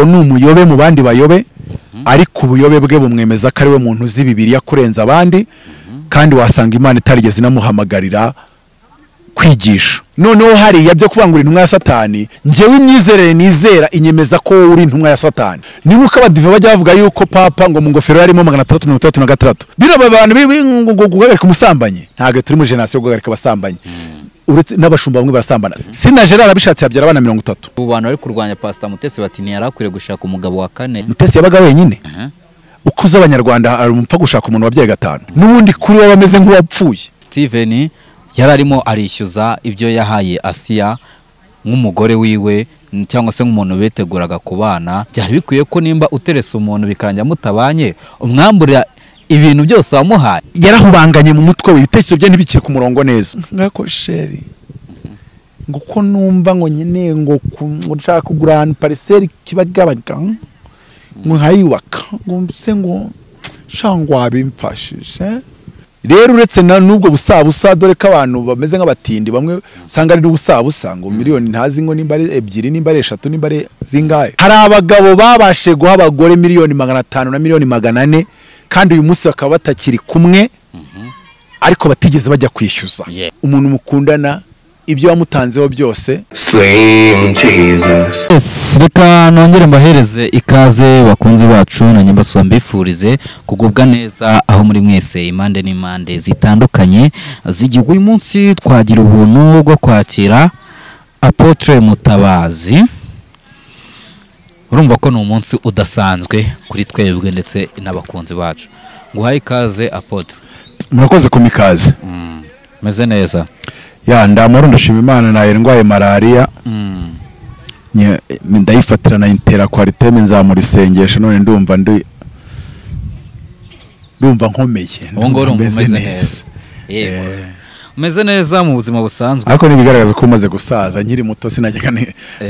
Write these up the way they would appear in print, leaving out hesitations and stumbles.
Pawulo ni umuyobe mu bandi bayobe ariko ubuyobe bwe bumwemeza ko ari we muntu uzi Bibiliya kurenza abandi kandi wasanga Imana itarigeze inamuhamagarira kwigisha. Noneho hariya byo kuvuga ngo intumwa ya Satani, njyewe imyizerere nizera inyemeza ko uri intumwa ya Satani. Niba uko abadiva bajya bavuga yuko papa ngo mu ngofero harimo 336 bino abantu guhagarika umusambanyi, ntabwo turi muri generation yo guhagarika abasambanyi. Uretse n'abashumba bamwe barasambana. Sina Gerard abishatse yabyara abana 30. Ubu bantu bari kurwanya Pastor Mutesi bati ntiyarakwiriye gushaka umugabo wa kane. Mutesi yabaga wenyine. Ukuza abanyarwanda arumva gushaka umuntu wabyaye 5. Nubundi kuri we bameze nk'uwapfuye. Steven yararimo arishyuza ibyo yahaye Asiya nk'umugore wiwe cyangwa se nk'umuntu beteguraga kubana. Byari bikwiye ko nimba uterese umuntu bikanja mutabanye umwambura ibintu byose wamuhaye. Yarahubanganye mu mutwe we, ibitekerezo bye ntibikire ku murongo neza. Ngako sheri ngo ko numva ngo nyene ngo nshaka kugura parcelle kibagabaga ngo nkayubaka ngo mse ngo shangwa bimfashije. Rero uretse nubwo busabusa dore ko abantu bameze nk'abatindi bamwe usanga ari ubusabusa ngo miliyoni ntazi ngo nimba ari 2 nimba ari 3 nimba ari zingahe. Hari abagabo babashe guha abagore miliyoni 500 na miliyoni 400 kandi uyu munsi bakaba batakiri kumwe ariko batigeze bajya kwishyuza. Umuntu mukundana ibyo wamutanzeho byose. Reka nongere mbahereze ikaze bakunzi bacu na nyimba mbifurize kugubwa neza aho muri mwese impande n'impande zitandukanye z'igihugu. Uyu munsi twagira ubuntu bwo kwakira Apotre Mutabazi. Urumva ko ni umunsi udasanzwe kuri twebwe ndetse n'abakunzi bacu. Nguhaye ikaze Apotre. Murakoze kumikaze. Meze neza. Ya ndamoro ndashima Imana naye ndwaye malaria. Ndayifatira na intera kwariteme nzamura isengesho none ndumva nkomeye. Ngoro umeze neza. Yego. Umeze neza mu buzima busanzwe. Ariko nibigaragaza ko umaze gusaza nkiri muto sinajyaga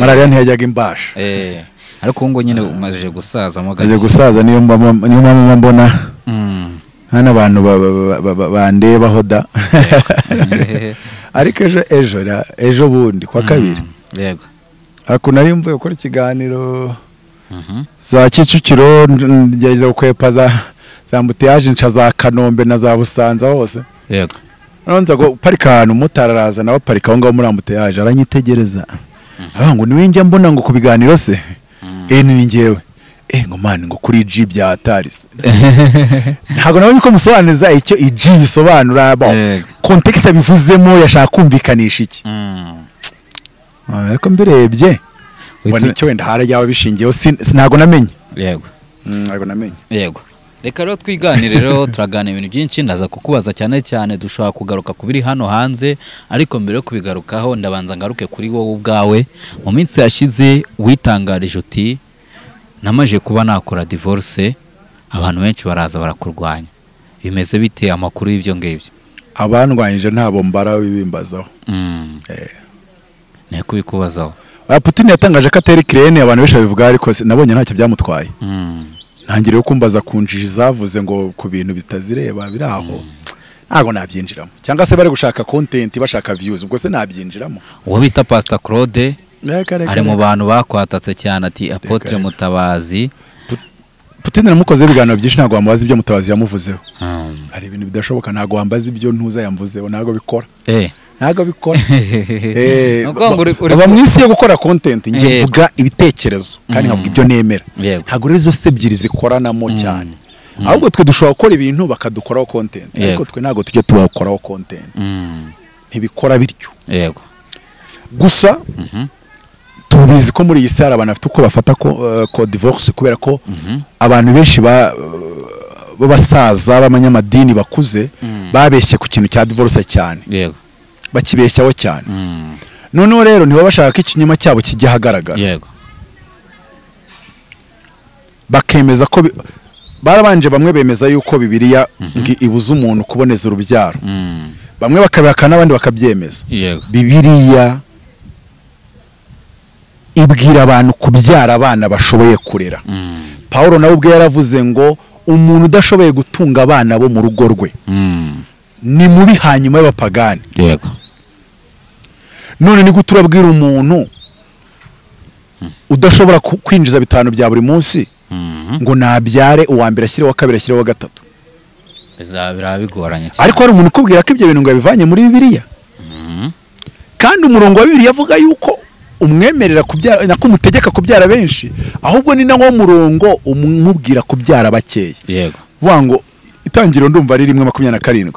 malaria ntiyajyaga imbasha. Ariko ngo nyine umaze gusaza mo gaze. Gusaza niyo mama mbona. Hana abantu bandeba hoda. Ariko ejo bundi kwa kabiri. Yego. Ako nari mvuye gukora ikiganiro za Kicukiro ngerageza gukwepa za mbutiyaje nca za Kanombe na za Busanza hose. Yego. Nonza go parika ahantu mutararaza nawe parika aho ngaho muri mbutiyaje aranyitegereza. Ngo niwe njya mbona ngo kubiganiro se. Ni njyewe. Ngo mani ngo kuri G bya Ataris. Ntago nawe niko musobanuza icyo IG bisobanura context abivuzemo yashaka kumvikanisha iki. Ariko mbirebye wani icyo wenda harajyawe bishingiyeho sinago namenye. Yego. Ntago namenye. Yego. Reka rero twiganire rero turaganira ibintu byinshi ndaza kukubaza cyane dushobora kugaruka kubiri hano hanze ariko mbere yo kubigarukaho ndabanza ngaruke kuri wowe ubwawe. Mu minsi yashize witangarije uti namaje kuba nakora divorce abantu benshi baraza barakurwanya. Bimeze bite amakuru y'ibyo ngibyo? Abandwanyije ntabo mbara bibimbazaho. Ne kubikubazaho. Putin yatangaje ko ateri Ukraine abantu benshi bivuga ariko nabonye ntacyo byamutwaye. Ntangiriye kumbaza kunjije zavuze ngo ku bintu bitazireba biraho. Ntago nabyinjiramo. Cyangwa se bari gushaka content bashaka views ubwo se nabyinjiramo. Uwo bita Pastor Claude ari mu bantu bakwatatse cyane ati Apotre Mutabazi. Putin namukoze ibiganiro byinshi ntago wamubaza ibyo Mutabazi yamuvuzeho. Ari ibintu bidashoboka ntago wambaza ibyo ntuza yamvuzeho ntago bikora. Ntago bikora. Aba mwisi yo gukora content ngiye mvuga ibitekerezo kandi nkavuga ibyo nemera. Ntago rero zose ebyiri zikoranamo cyane. Ahubwo twe dushobora gukora ibintu bakadukoraho content. Ariko twe ntago tujye tubakoraho content. Ntibikora bityo. Yego. Gusa tubizi ko muri iyi sara abantu afite uko bafata ko divorce kubera ko abantu benshi basaza b'abanyamadini bakuze babeshye ku kintu cya divorce cyane. Yego. Bakibeshyaho cyane. Noneho rero niba bashaka ikinyoma cyabo kijya hagaragara. Yego. Bakemeza ko barabanje bamwe bemeza yuko Bibiliya ibuza umuntu kuboneza urubyaro. Bamwe bakabihakana abandi bakabyemeza. Yego. Bibiliya ibwira abantu kubyara abana bashoboye kurera. Paulo nawe ubwe yaravuze ngo umuntu udashoboye gutunga abana bo mu rugo rwe ni mubi hanyuma y'abapagani. Yego. None ni guturabwira umuntu udashobora kwinjiza 5 bya buri munsi ngo nabyare uwa mbere ashyire wa kabiri ashyire wa gatatu bizabira bigoranye cyane ariko hari umuntu ukubwira ko ibyo bintu ngo yabivanye muri Bibiliya kandi umurongo wa Bibiliya avuga yuko umwemerera kubyara nakumutegeka kubyara benshi ahubwo ni nawo murongo umubwira kubyara bakeya yego wango itangiro ndumva ari 1:27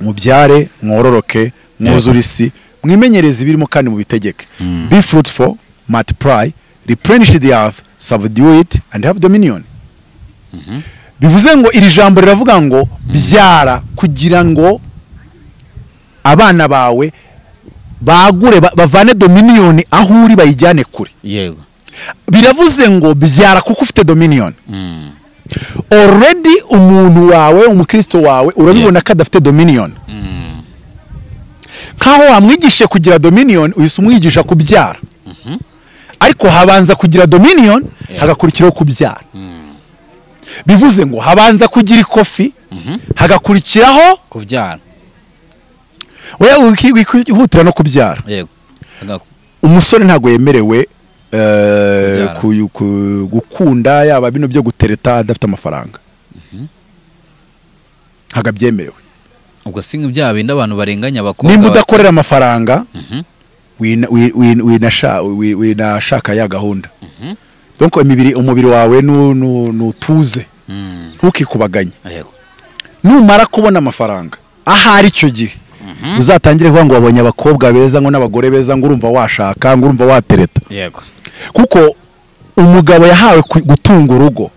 mubyare mwororoke mwuzure isi mwimenyereze ibirimo kandi mubitegeke be fruitful multiply replenish the earth subdue it and have dominion bivuze ngo iri jambo riravuga ngo byara kugira ngo abana bawe bagure bavane dominion aho uri bayijyane kure yego biravuze ngo byara kuko ufite dominion already umuntu wawe umukristo wawe urabibona ko adafite dominion nkaho wamwigishe kugira dominion uhise umwigisha kubyara ariko habanza kugira dominion hagakurikiraho kubyara bivuze ngo habanza kugira ikofi hagakurikiraho kubyara wewe wihutira no kubyara yego umusore ntago yemerewe gukunda yaba bino byo gutereta adafite amafaranga hagabyemerewe ubwo singa bya bindi abantu barenganya abakobwa nimba udakorera amafaranga winashaka ya gahunda donc umubiri wawe nutuze ntukikubaganye numara kubona amafaranga ahari icyo gihe uzatangire kuvuga ngo wabonye abakobwa beza ngo n'abagore beza ngo urumva washaka ngo urumva watereta yego kuko umugabo yahawe gutunga urugo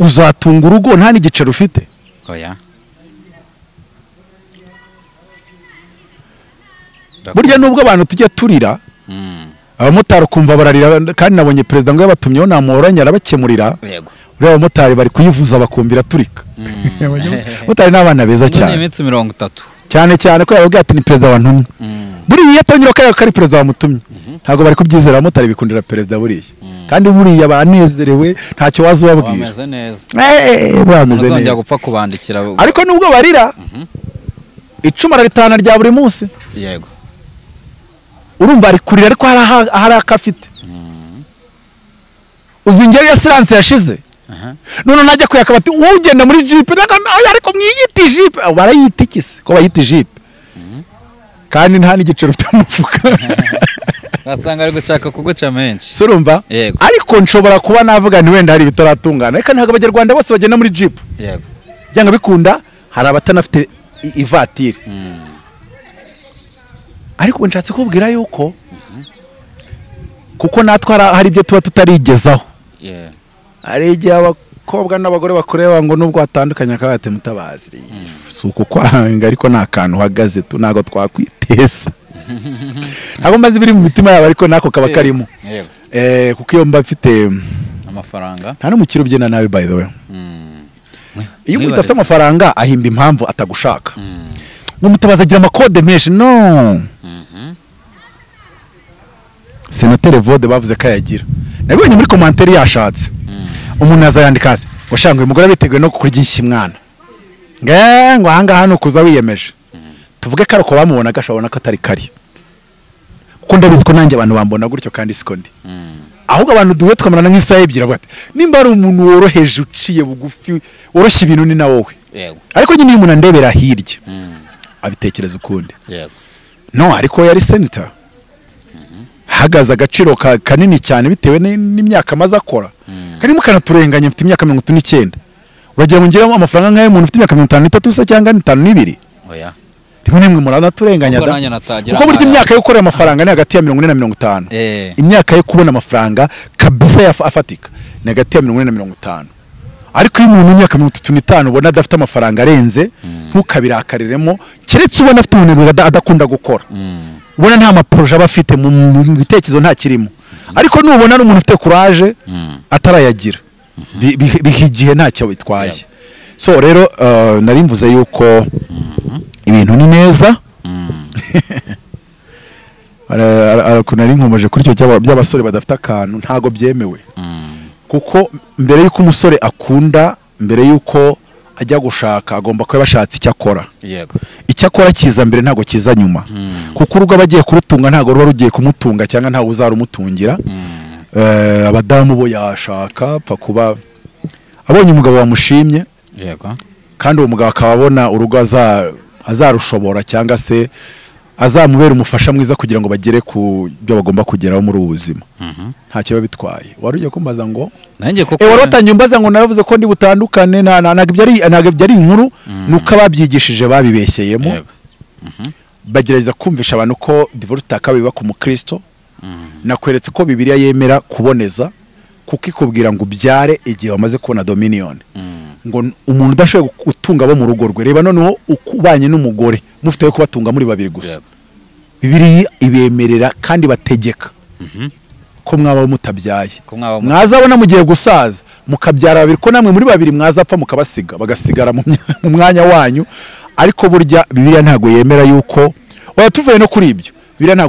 uzatunga urugo nta n'igicero ufite oya burya nubwo abantu tujya turira abamotari kumva bararira kandi nabonye president ngo yabatumyeho namuhoranya arabakemurira yego uriya abamotari bari kuyivuza bakumvira turika abamotari n'abana beza cyane iminsi 30 cyane ko yavuga ati ni president wantumye buriya atongera ko ari president wamutumye ntago bari kubyizera abamotari bikundira president buriya kandi buriya banezerewe ntacyo wazo babwira bameze neza bameze neza gupfa kubandikira ariko nubwo barira icuma ritana rya buri munsi yego urumva ari kurira ariko hari akafite uzingewe ya silence yashize none najya kuyaka bati ugenda muri jeep ariko mwiyita jeep barayita ikise ko bayita jeep kandi nta n'igicero cy'umufuka gasanga ari gushaka kuguca menshi so urumva ariko nshobora kuba navuga ni wenda hari bitaratungana ariko ntago abanyarwanda bose bagenda muri jeep yego byanga bikunda hari abatanafite ivatire ariko nshatse kubwira yuko kuko natwe hari ibyo tuba tutarigezaho ari igihe abakobwa n'abagore bakureba ngo nubwo hatandukanye akabate mutabazi suko kwanga ariko nta kantu uhagaze ntago twakwitesa ntabwo mbazi biri mu mitima yabo ariko nako kaba karimo kuko iyo mba mfite amafaranga nta n'umukiro ubyina nabi by the way iyo umuntu afite amafaranga ahimba impamvu atagushaka umutabaza agira amakode menshi no Senateri Vode bavuze ko yagira nabonye muri commentaire yashatse umuntu azayandika hasi washanga uyu mugore biteguye no kukurya mwana ngo ahangaha no kuza wiyemeje tuvuge ko ariko bamubona gashobora ko atari kari kuko ndabizi ko nanjye abantu bambona gutyo kandi siko ndi ahubwo abantu duwe tukamarana nk'isaha ebyiri bati nimba ari umuntu woroheje uciye bugufi woroshye ibintu ni na wowe ariko nyine umuntu andebera hirya abitekereza ukundi no ariko yari senator hagaze agaciro kanini cyane bitewe n'imyaka amaze akora karimo kanaturenganya mfite imyaka 39 uragira ngo ngeramo amafaranga nk'ayo umuntu ufite imyaka 53 se cyangwa 52 oya rimwe nimwe murana turenganya kuko burya imyaka yo gukora amafaranga ni hagati ya 40 na 50 imyaka yo kubona amafaranga kabisa afatika ni hagati ya 40 na 50 ariko iyo umuntu imyaka 35 ubona adafite amafaranga arenze ntukabirakariremo keretse ubona afite ubunebwe adakunda gukora ubona nta maproje aba afite mu bitekerezo nta kirimo ariko nubona ari umuntu ufite courage atarayagira bihigiye ntacyo bitwaye so rero nari mvuze yuko ibintu ni neza nari nkomeje kuri cyo by'abasore badafite akantu ntago byemewe kuko mbere yuko umusore akunda mbere yuko ajya gushaka agomba kuba bashatse icyo akora icyo akora kiza mbere ntago kiza nyuma kuko urugo abagiye kurutunga ntago ruba rugiye kumutunga cyangwa ntawe uzarumutungira abadamu bo yashaka apfa kuba abonye umugabo wamushimye yego kandi uwo mugabo akaba abona urugo azarushobora cyangwa se azamubera umufasha mwiza kugira ngo bagere ku byo bagomba kugeraho muri ubu buzima nta kiba bitwaye wari ugiye kumbaza ngo nanjye koko warotangiye umbaza ngo naravuze ko ndi butandukane ntabwo byari inkuru nuko ababyigishije babibeshyeyemo bagerageza kumvisha abantu ko divorce itakabiba ku mukristo nakweretse ko Bibiliya yemera kuboneza kuko ikubwira ngo ubyare igihe wamaze kubona dominion ngo umuntu udashoboye gutunga abo mu rugo rwe reba noneho ukubanye n'umugore mufite kubatunga muri babiri gusa Bibiliya ibemerera kandi bategeka ko mwaba mutabyaye mwazabona mugiye gusaza mukabyara babiri ko namwe muri babiri mwazapfa mukabasiga bagasigara mu mwanya wanyu ariko burya Bibiliya ntago yemera yuko tuvuye no kuri ibyo Bibiliya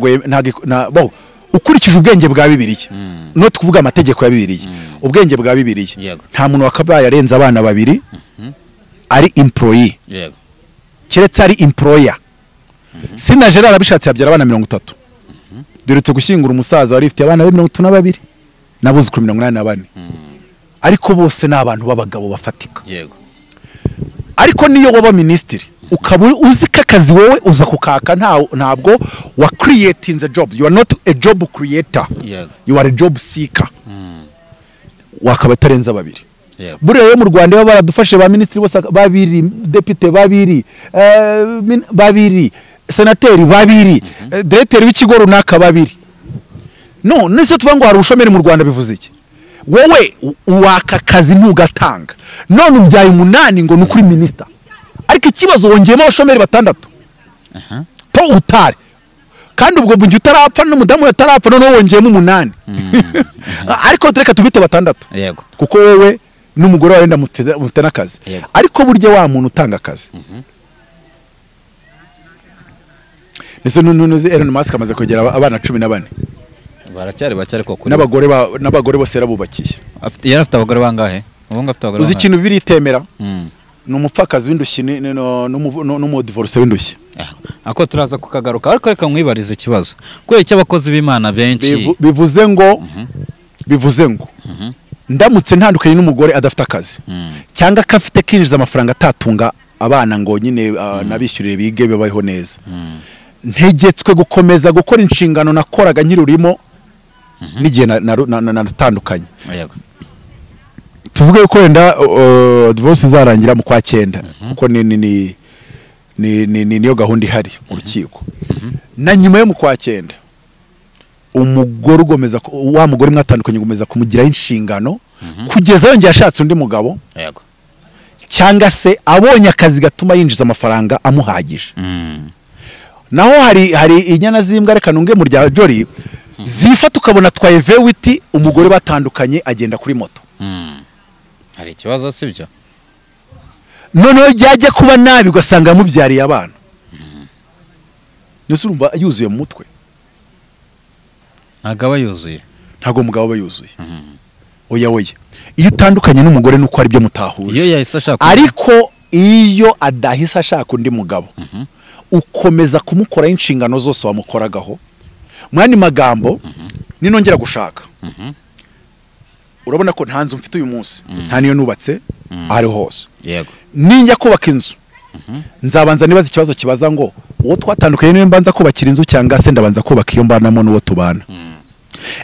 ntago ukurikije ubwenge bwa Bibiliya no tuvuga amategeko ya Bibiliya ubwenge bwa Bibiliya nta muntu wakabaye arenza abana babiri ari employee keretse ari employer Sina Gerard abishatse yabyara abana 30 duretse gushyingura umusaza wari ifite abana 32 nabuzukuru 84 ariko bose n'abantu b'abagabo bafatika yego ariko niyo waba ministry ukaba uzi kakazi wowe uza kukaka ntabwo wa creating the job you are not a job creator you are a job seeker wakaba tarenza babiri buriya yo mu Rwanda baba baradufashe ba ministry bose babiri deputy babiri senateri babiri directeur w'ikigo runaka babiri no nese tuvuga ngo hari ubushomeri mu Rwanda bivuze iki wowe waka kazi ntugatanga none ubyaye 8 ngo nukuri minister ariko ikibazo wongeyemo abashomeri 6 to utare kandi ubwo bungi utarapfa n'umudamu utarapfa none wongeyemo 8 ariko tureka tubite 6 yego kuko wowe n'umugore wawe ndamufite nakazi ariko burya wa muntu utanga akazi nese nunuzi Elon Musk amaze kugera abana 14 baracyari bacyari ko kuri n'abagore bose yarabubakiye afite abagore bangahe ubunga afite abagore uzi ikintu bibiri itemera n'umupfakazi w'indushyi n'umudivorce w'indushyi ako turaza kukagaruka ariko reka mwibarize ikibazo kwe cy'abakozi b'Imana benshi bivuze ngo ndamutse ntandukanye n'umugore adafite akazi cyangwa kafite kinjiza amafaranga atatunga abana ngo nyine nabishyurire bige babaho neza ntegetswe gukomeza gukora inshingano nakoraga nkirurimo n'igihe natandukanye tuvuge ko wenda divorce izarangira mu kwa 9 kuko niyo gahunda ihari mu rukiko na nyuma yo mu kwa 9 umugore ugomeza wa mugore mwatandukanye ugomeza kumugiraho inshingano kugeza yongeye ashatse undi mugabo cyangwa se abonye akazi gatuma yinjiza amafaranga amuhagije naho hari inyana zimbwa reka nunge mu rya Jolly zifata ukabona twaye vewiti umugore batandukanye agenda kuri moto hari ikibazo sibyo noneho byajya kuba nabi ugasanga mubyariye abana nese urumva yuzuye mu mutwe ntago yuzuye ntago umugabo aba yuzuye oya iyo utandukanye n'umugore nuko ari byo mutahuye iyo yahise ashaka ariko iyo adahise ashaka undi mugabo ukomeza kumukoraho inshingano zose wamukoragaho mwani magambo ninongera gushaka urabona ko nta nzu mfite uyu munsi nta niyo nubatse ari hose yego ninjya kubaka inzu nzabanza nibaza ikibazo kibaza ngo uwo twatandukanye niwe mbanza kubakira inzu cyangwa se ndabanza kubaka iyo mbanamo n'uwo tubana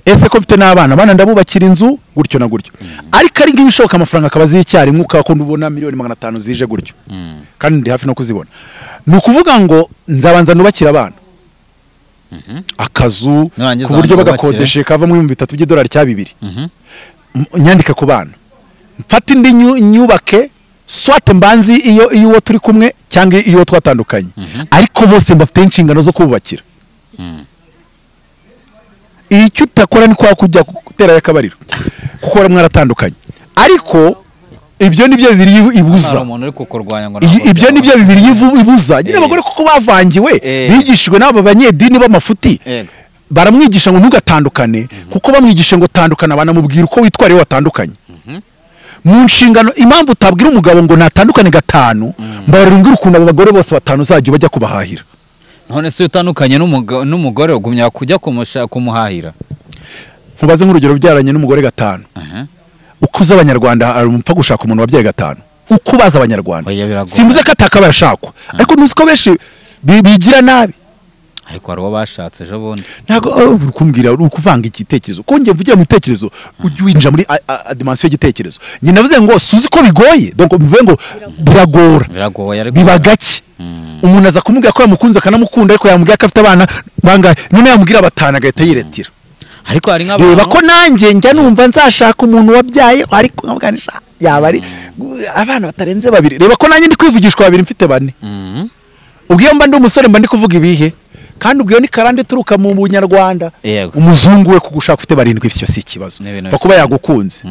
ese ko mfite n'abana ndabubakira inzu gutyo na gutyo ariko ari nk'ibishoboka amafaranga akabazi icyari nk'uko akunda ubona 500,000 zije gutyo kandi ndi hafi no kuzibona ni ukuvuga ngo nzabanza nubakira abana akazu ku buryo bagakodeshe kava mu 3,000 by'idolari cya 2 nyandika ku bana mfata indi nyubake swate mbanzi iyo uwo turi kumwe cyangwa iyo twatandukanye ariko bose mbafite inshingano zo kubakira icyo utakora ni kwa kujya gutera y'akabariro kuko mwaratandukanye ariko ibyo nibyo bibiri ibuza ibyo nibyo bibiri ibuza nyine abagore kuko bavangiwe bigishijwe n'abo banyedini b'amafuti baramwigisha ngo ntugatandukane kuko bamwigisha ngo tandukana banamubwira uko witwara iyo watandukanye mu nshingano impamvu utabwira umugabo ngo natandukane 5 mbarumbwira ukuntu abo bagore bose 5 uzajya bajya kubahahira none se utandukanye n'umugore ugumya kujya kumuhahira nkubaze nk'urugero byaranye n'umugore 5 uko uza abanyarwanda arumva gushaka umuntu wabyaye 5 uko baza abanyarwanda simvuze ko atakaba yashakwa ariko nuzi ko benshi bigira nabi ariko hari uwo bashatse ejo bundi ntago ukumbwira ukuvanga igitekerezo ko ngiye mvugira mu bitekerezo ujye winjira muri dimension y'igitekerezo nge navuze ngo suzi ko bigoye donc bivuye ngo biragoye ariko biba gake umuntu aza kumubwira ko yamukunze akanamukunda ariko yamubwira ko afite abana bangahe none yamubwira 5 agahita yiretira ariko hari nk'abantu reba ko nanjye njya numva nzashaka umuntu wabyaye ariko nkamuganisha yaba ari abana batarenze 2 reba ko nanjye ndi kwivugishwa 2 mfite 4 ubwiye mba ndi umusore mba ndi kuvuga ibihe kandi ubwiye ni karande turuka mu bunyarwanda umuzungu we kugushaka ufite 7 ifyo si ikibazo fa kuba yagukunze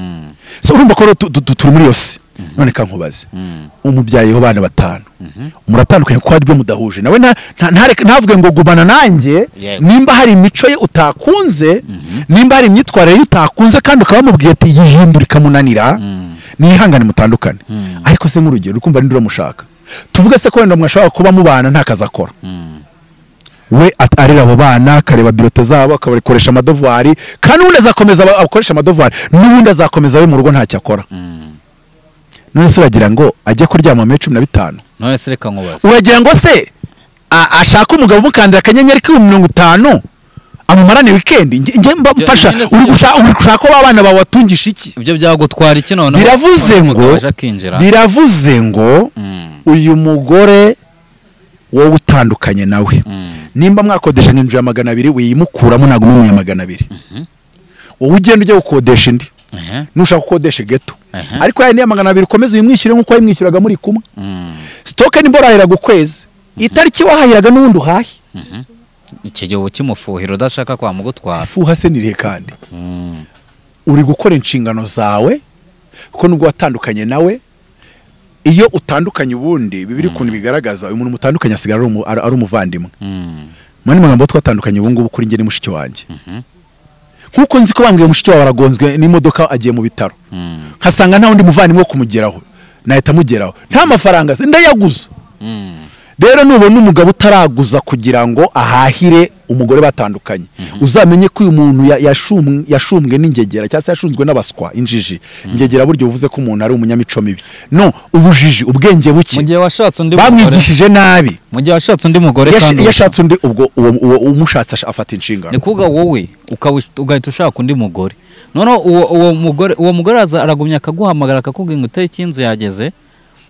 so urumva ko turi muri yose none kankubaze umubyayeho bana 5 muratandukanye ko ari byo mudahuje nawe ntavuge ngo gumana nanjye nimba hari imico ye utakunze nimba hari imyitwarire utakunze kandi ukabamubwiye ati yihindurika munanira nihangane mutandukane ariko se nk'urugero ukumva ndura mushaka tuvuga se ko wenda mwashaka kuba mubana nta kazi akora we arera abo bana kareba birote zabo akabakoresha amadovari kandi ubundi azakomeza akoresha amadovari n'ubundi azakomeza we mu rugo ntacyo akora none se uragira ngo ajye kuryama mu 15 none se reka nkubaza uragira ngo se ashaka umugabo mukandira akanyenyeri k'50 amumarane weekend nge mbafasha uri gushaka ko abana bawe watungisha iki ibyo byagutwara iki none biravuze ngo uyu mugore wowe utandukanye nawe nimba mwakodesha nk'inzu ya 200 wiyimukuramo ntago mu 200 wowe ugenda ujye gukodesha indi nushaka gukodesha geto ariko ya ni 200 ukomeze uyimwishyure nkuko yimwishyuraga muri kumwe stock ni borahira gukwezi itariki wahahiraga n'ubundi uhahi icyo gihe ukimufuhira udashaka kwa mugutwara fuha se nirihe kandi uri gukora inshingano zawe kuko nubwo watandukanye nawe iyo utandukanye ubundi bibiri kuntu bigaragaza umuntu mutandukanye asigara ari umuvandimwe mani magambo twatandukanye ubu ngubu kuri nge ni mushiki wanjye nkuko nzi ko bambwiye mushiki wawe aragonzwe n'imodoka agiye mu bitaro nkasanga nta wundi muvandimwe wo kumugeraho nahita mugeraho nta mafaranga se ndayaguza rero nubona umugabo utaraguza kugira ngo ahahire umugore batandukanye uzamenye ko uyu muntu yashumbwe n'ingegera cyangwa se yashunzwe n'abaswa injiji ingegera buryo uvuze ko umuntu ari umunyamico mibi no ubujiji ubwenge buke mu gihe washatse undi mugore bamwigishije nabi mu gihe washatse undi mugore kandi yashatse undi ubwo umushatse afata inshingano ni kuvuga wowe ugahita ushaka undi mugore none uwo mugore aragumya akaguhamagara akakubwira ngo uteye inzu yageze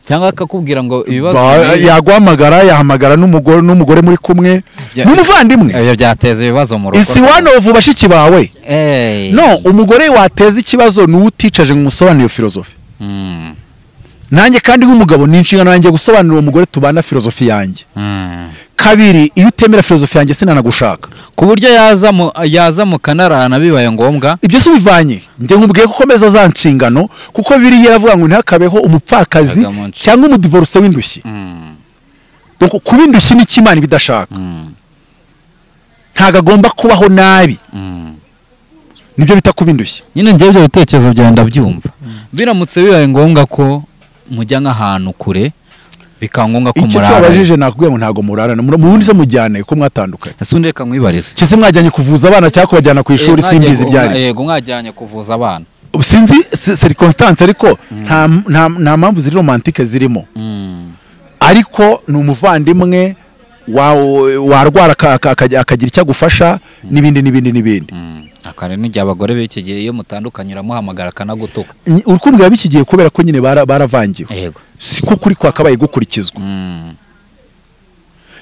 cyangwa akakubwira ngo ibibazo yaguhamagara yahamagara n'umugore muri kumwe n'umuvandimwe ibyo byateza ibibazo mu rugo isi wanovu bashiki bawe no umugore wateza ikibazo ni uticaje ngumusobanura filozofi nanjye kandi nk'umugabo ni inshingano yanjye gusobanurira umugore tubana filozofi yanjye kabiri iyo utemera filozofi yanjye sinanagushaka ku buryo yaza mu kanarana bibaye ngombwa ibyo se ubivanye njye nkubwiye ko ukomeza za nshingano kuko biri yaravuga ngo ntihakabeho umupfakazi cyangwa umudivorce w'indushyi donc kuba indushyi ni kimana bidashaka ntago agomba kubaho nabi nibyo bita kuba indushyi nyine njye ibyo bitekerezo byenda byumva biramutse bibaye ngombwa ko mujya nk'ahantu kure bikangonga ko murara icyo abajije nakubwiye ngo ntago murarana mu bundi se mujyane ko mwatandukanye ese undi reka mwibarize cyese mwajyanye kuvuza abana cyangwa kubajyana ku ishuri simbizi byari yego mwajyanye kuvuza abana sinzi circumstance ariko nta mpamvu ziri romantique zirimo ariko ni umuvandimwe warwara akagira icyo agufasha n'ibindi akare n'igihe abagore b'iki gihe iyo mutandukanye uramuhamagara akanagutuka urukundo b'iki gihe kubera ko nyine baravangiwe yego siko kuri kwakabaye gukurikizwa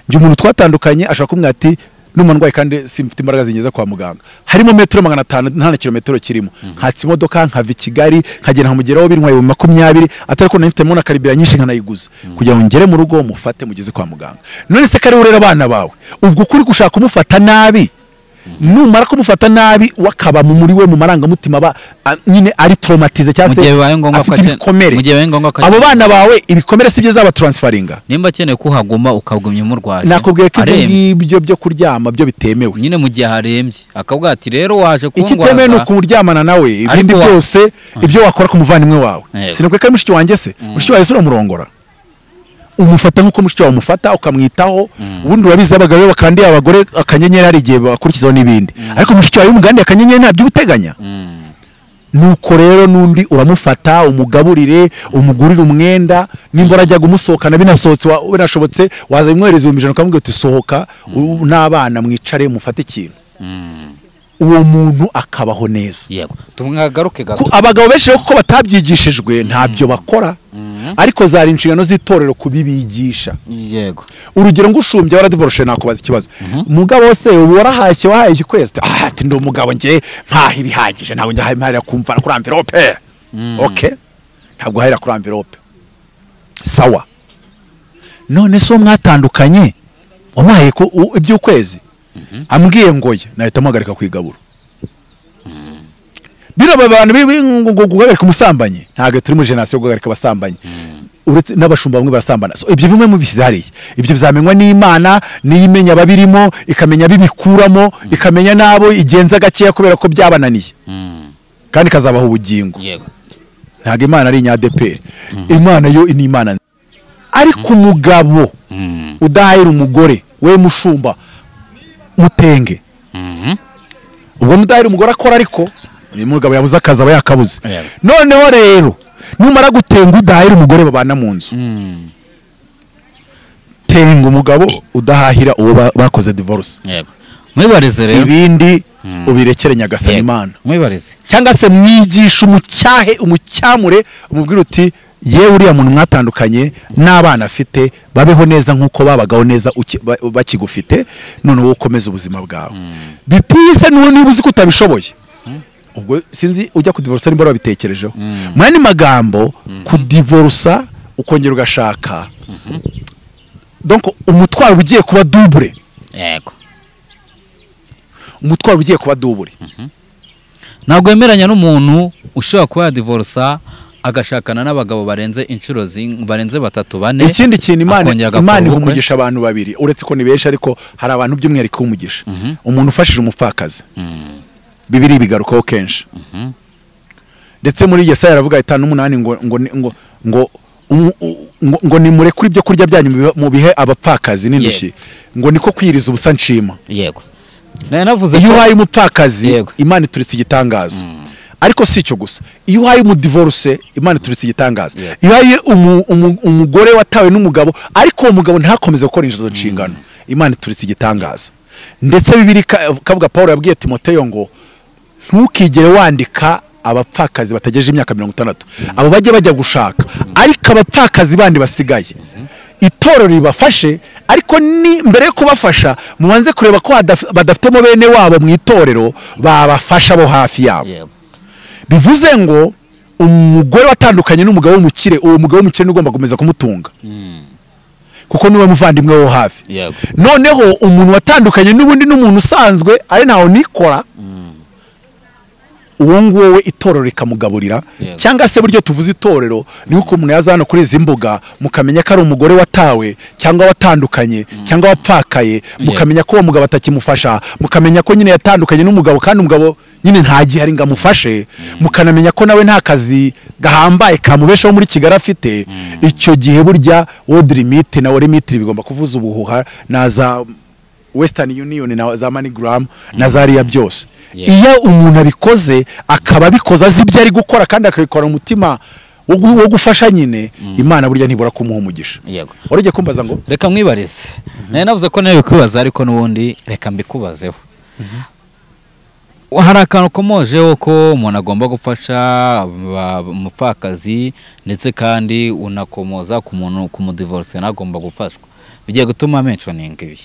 njye umuntu twatandukanye ashaka kumwe ati n'umurwayi kandi simfite imbaraga zingeza kwa muganga harimo metero 500 nta na kilometero kirimo nkatsi imodoka nkava i Kigali nkagera nkamugeraho bintwaye 20 atari ko nafite mu na karibira nyinshi nkanayiguza kugira ngo ngere mu rugo mufate mugeze kwa muganga none se kare urera abana bawe ubwo kuri gushaka kumufata nabi numara kumufata nabi wakaba mu muri we mu marangamutima nyine ari traumatize cyangwa se mugiye baye ngombwa ko abo bana bawe ibikomere sibye zaba transferinga nimba akeneye ko haguma ukagumya umurwaje nakubwiye ko ibyo byo kuryama byo bitemewe nyine mu gihe harembye akavuga ati rero waje kungwaza ikitemewe no kuryamana nawe ibindi byose ibyo wakora ku muvandimwe wawe sinakwe ko mushiki wanjye se mushiki wawe se uramurongora umufata nk'uko mushiki wawe umufata ukamwitaho ubundi urabizi abagabo bakandiye abagore akanyenyeri hari igihe bakurikizaho n'ibindi ariko mushiki wawe umugandiye akanyenyeri ntabyo ubuteganya nuko rero nundi uramufata umugaburire umugurire umwenda nimba urajyaga umusohokana binasohotse binashobotse waza bimwohereza 1,000 ukamubwira uti sohoka n'abana mwicare mufate ikintu uwo muntu akabaho neza. Yego tumwagaruke gato abagabo benshi kuko batabyigishijwe ntabyo bakora ariko zari inshingano z'itorero kubibigisha. Yego urugero ngushumbye waradivoroshe nakubaza ikibazo mugabo wose warahashye wahaye ikwese ati ndo mugabo nge mpaha ibihagije ntabwo njya mpahira kumva kuri envelope. Okay ntabwo hahira kuri envelope sawa none so mwatandukanye wamaye ko iby'ukwezi ambwiye ngoye nahita muhagarika kwigabura. Bino abantu guhagarika umusambanyi ntabwo turi muri generation guhagarika abasambanyi uretse n'abashumba bamwe barasambana. So ibyo bimwe mu bisizariye ibyo bizamenywa n'Imana n'imenya babirimo ikamenya bibikuramo ikamenya nabo igenza gakeya kubera ko byabananiye kandi kazabaho ubugingo. Yego ntabwo Imana ari inyadepere Imana yo ni Imana ariko umugabo udahayira umugore we mushumba mutenge ubwo mudahira umugore akora ariko ni mugabo yabuze akazi aba yakabuze. Noneho rero numara gutenga udahira umugore babana mu nzu tenga umugabo udahahira uwo bakoze divorce. Yego mwibarize rero ibindi ubirekere Nyagasani Imana mwibarize cyangwa se mwigisha umucyamure umubwira uti yewe uriya muntu mwatandukanye n'abana afite babeho neza nkuko babagaho neza bakigufite none wowe ukomeza ubuzima bwawe bipise niba uzi ko utabishoboye ubwo sinzi ujya kudivorce nimba wabitekerejeho mwani magambo kudivorce ukongera ugashaka donc umutwaro ugiye kuba double. Yego umutwaro ugiye kuba double. Ntabwo yemeranya n'umuntu ushobora kuba divorce agashakana n'abagabo barenze inshuro barenze 3 4. Ikindi kintu Imana ihumugisha abantu babiri uretse ko nibesha ariko hari abantu by'umwihariko umugisha umuntu ufashije umupfakazi Bibiri bigarukaho kenshi ndetse muri Yesaya aravuga 5:8 ngo nimure kuri ibyo kurya byanyu mu bihe abapfakazi n'indushyi ngo niko kwiriza ubusa nshima. Yego navuze iyo uhaye umupfakazi Imana ituritse igitangaza ariko si cyo gusa iyo uhaye umudivorce Imana ituritse igitangaza iyo uhaye umugore watawe n'umugabo ariko uwo mugabo ntakomeze gukora injizo nshingano Imana ituritse igitangaza. Ndetse Bibiri kavuga Paulo yabwiye Timoteyo ngo ntukigere wandika abapfakazi batageje imyaka 60 abo bajya gushaka ariko abapfakazi bandi basigaye itorero ribafashe ariko ni mbere yo kubafasha mubanze kureba ko badafitemo bene wabo mu itorero babafasha bo hafi yabo. Bivuze ngo umugore watandukanye n'umugabo w'umukire uwo mugabo w'umukire ugomba gukomeza kumutunga kuko niwe muvandimwe wo hafi. Noneho umuntu watandukanye n'ubundi n'umuntu usanzwe ari naho nikora uwo nguwo itorero rikamugaburira cyangwa se buryo tuvuze itorero ni uko umuntu yazana kuri izi mbuga mukamenya ko ari umugore watawe cyangwa watandukanye cyangwa wapfakaye mukamenya ko uwo mugabo atakimufasha mukamenya ko nyine yatandukanye n'umugabo kandi umugabo nyine ntagiye ari ngamufashe mukanamenya ko nawe nta kazi gahambaye kamubeshaho muri Kigali afite icyo gihe burya World Limit na Limit bigomba kuvuza ubuhuha na za Western Union na za MoneyGram na zariya byose. Iyo umuntu abikoze akaba bikoza zibyo ari gukora kandi akabikora umutima wo gufasha nyine Imana burya ntibura kumuha umugisha. Yego urije kumbaza ngo reka mwibarize navuze ko nawe bikubaza ariko nubundi reka mbikubazeho. Hari akantu komojeho ko umuntu agomba gufasha umupfakazi ndetse kandi unakomoza ku muntu kumudivorce nagomba gufashwa bigiye gutuma mentioning ibi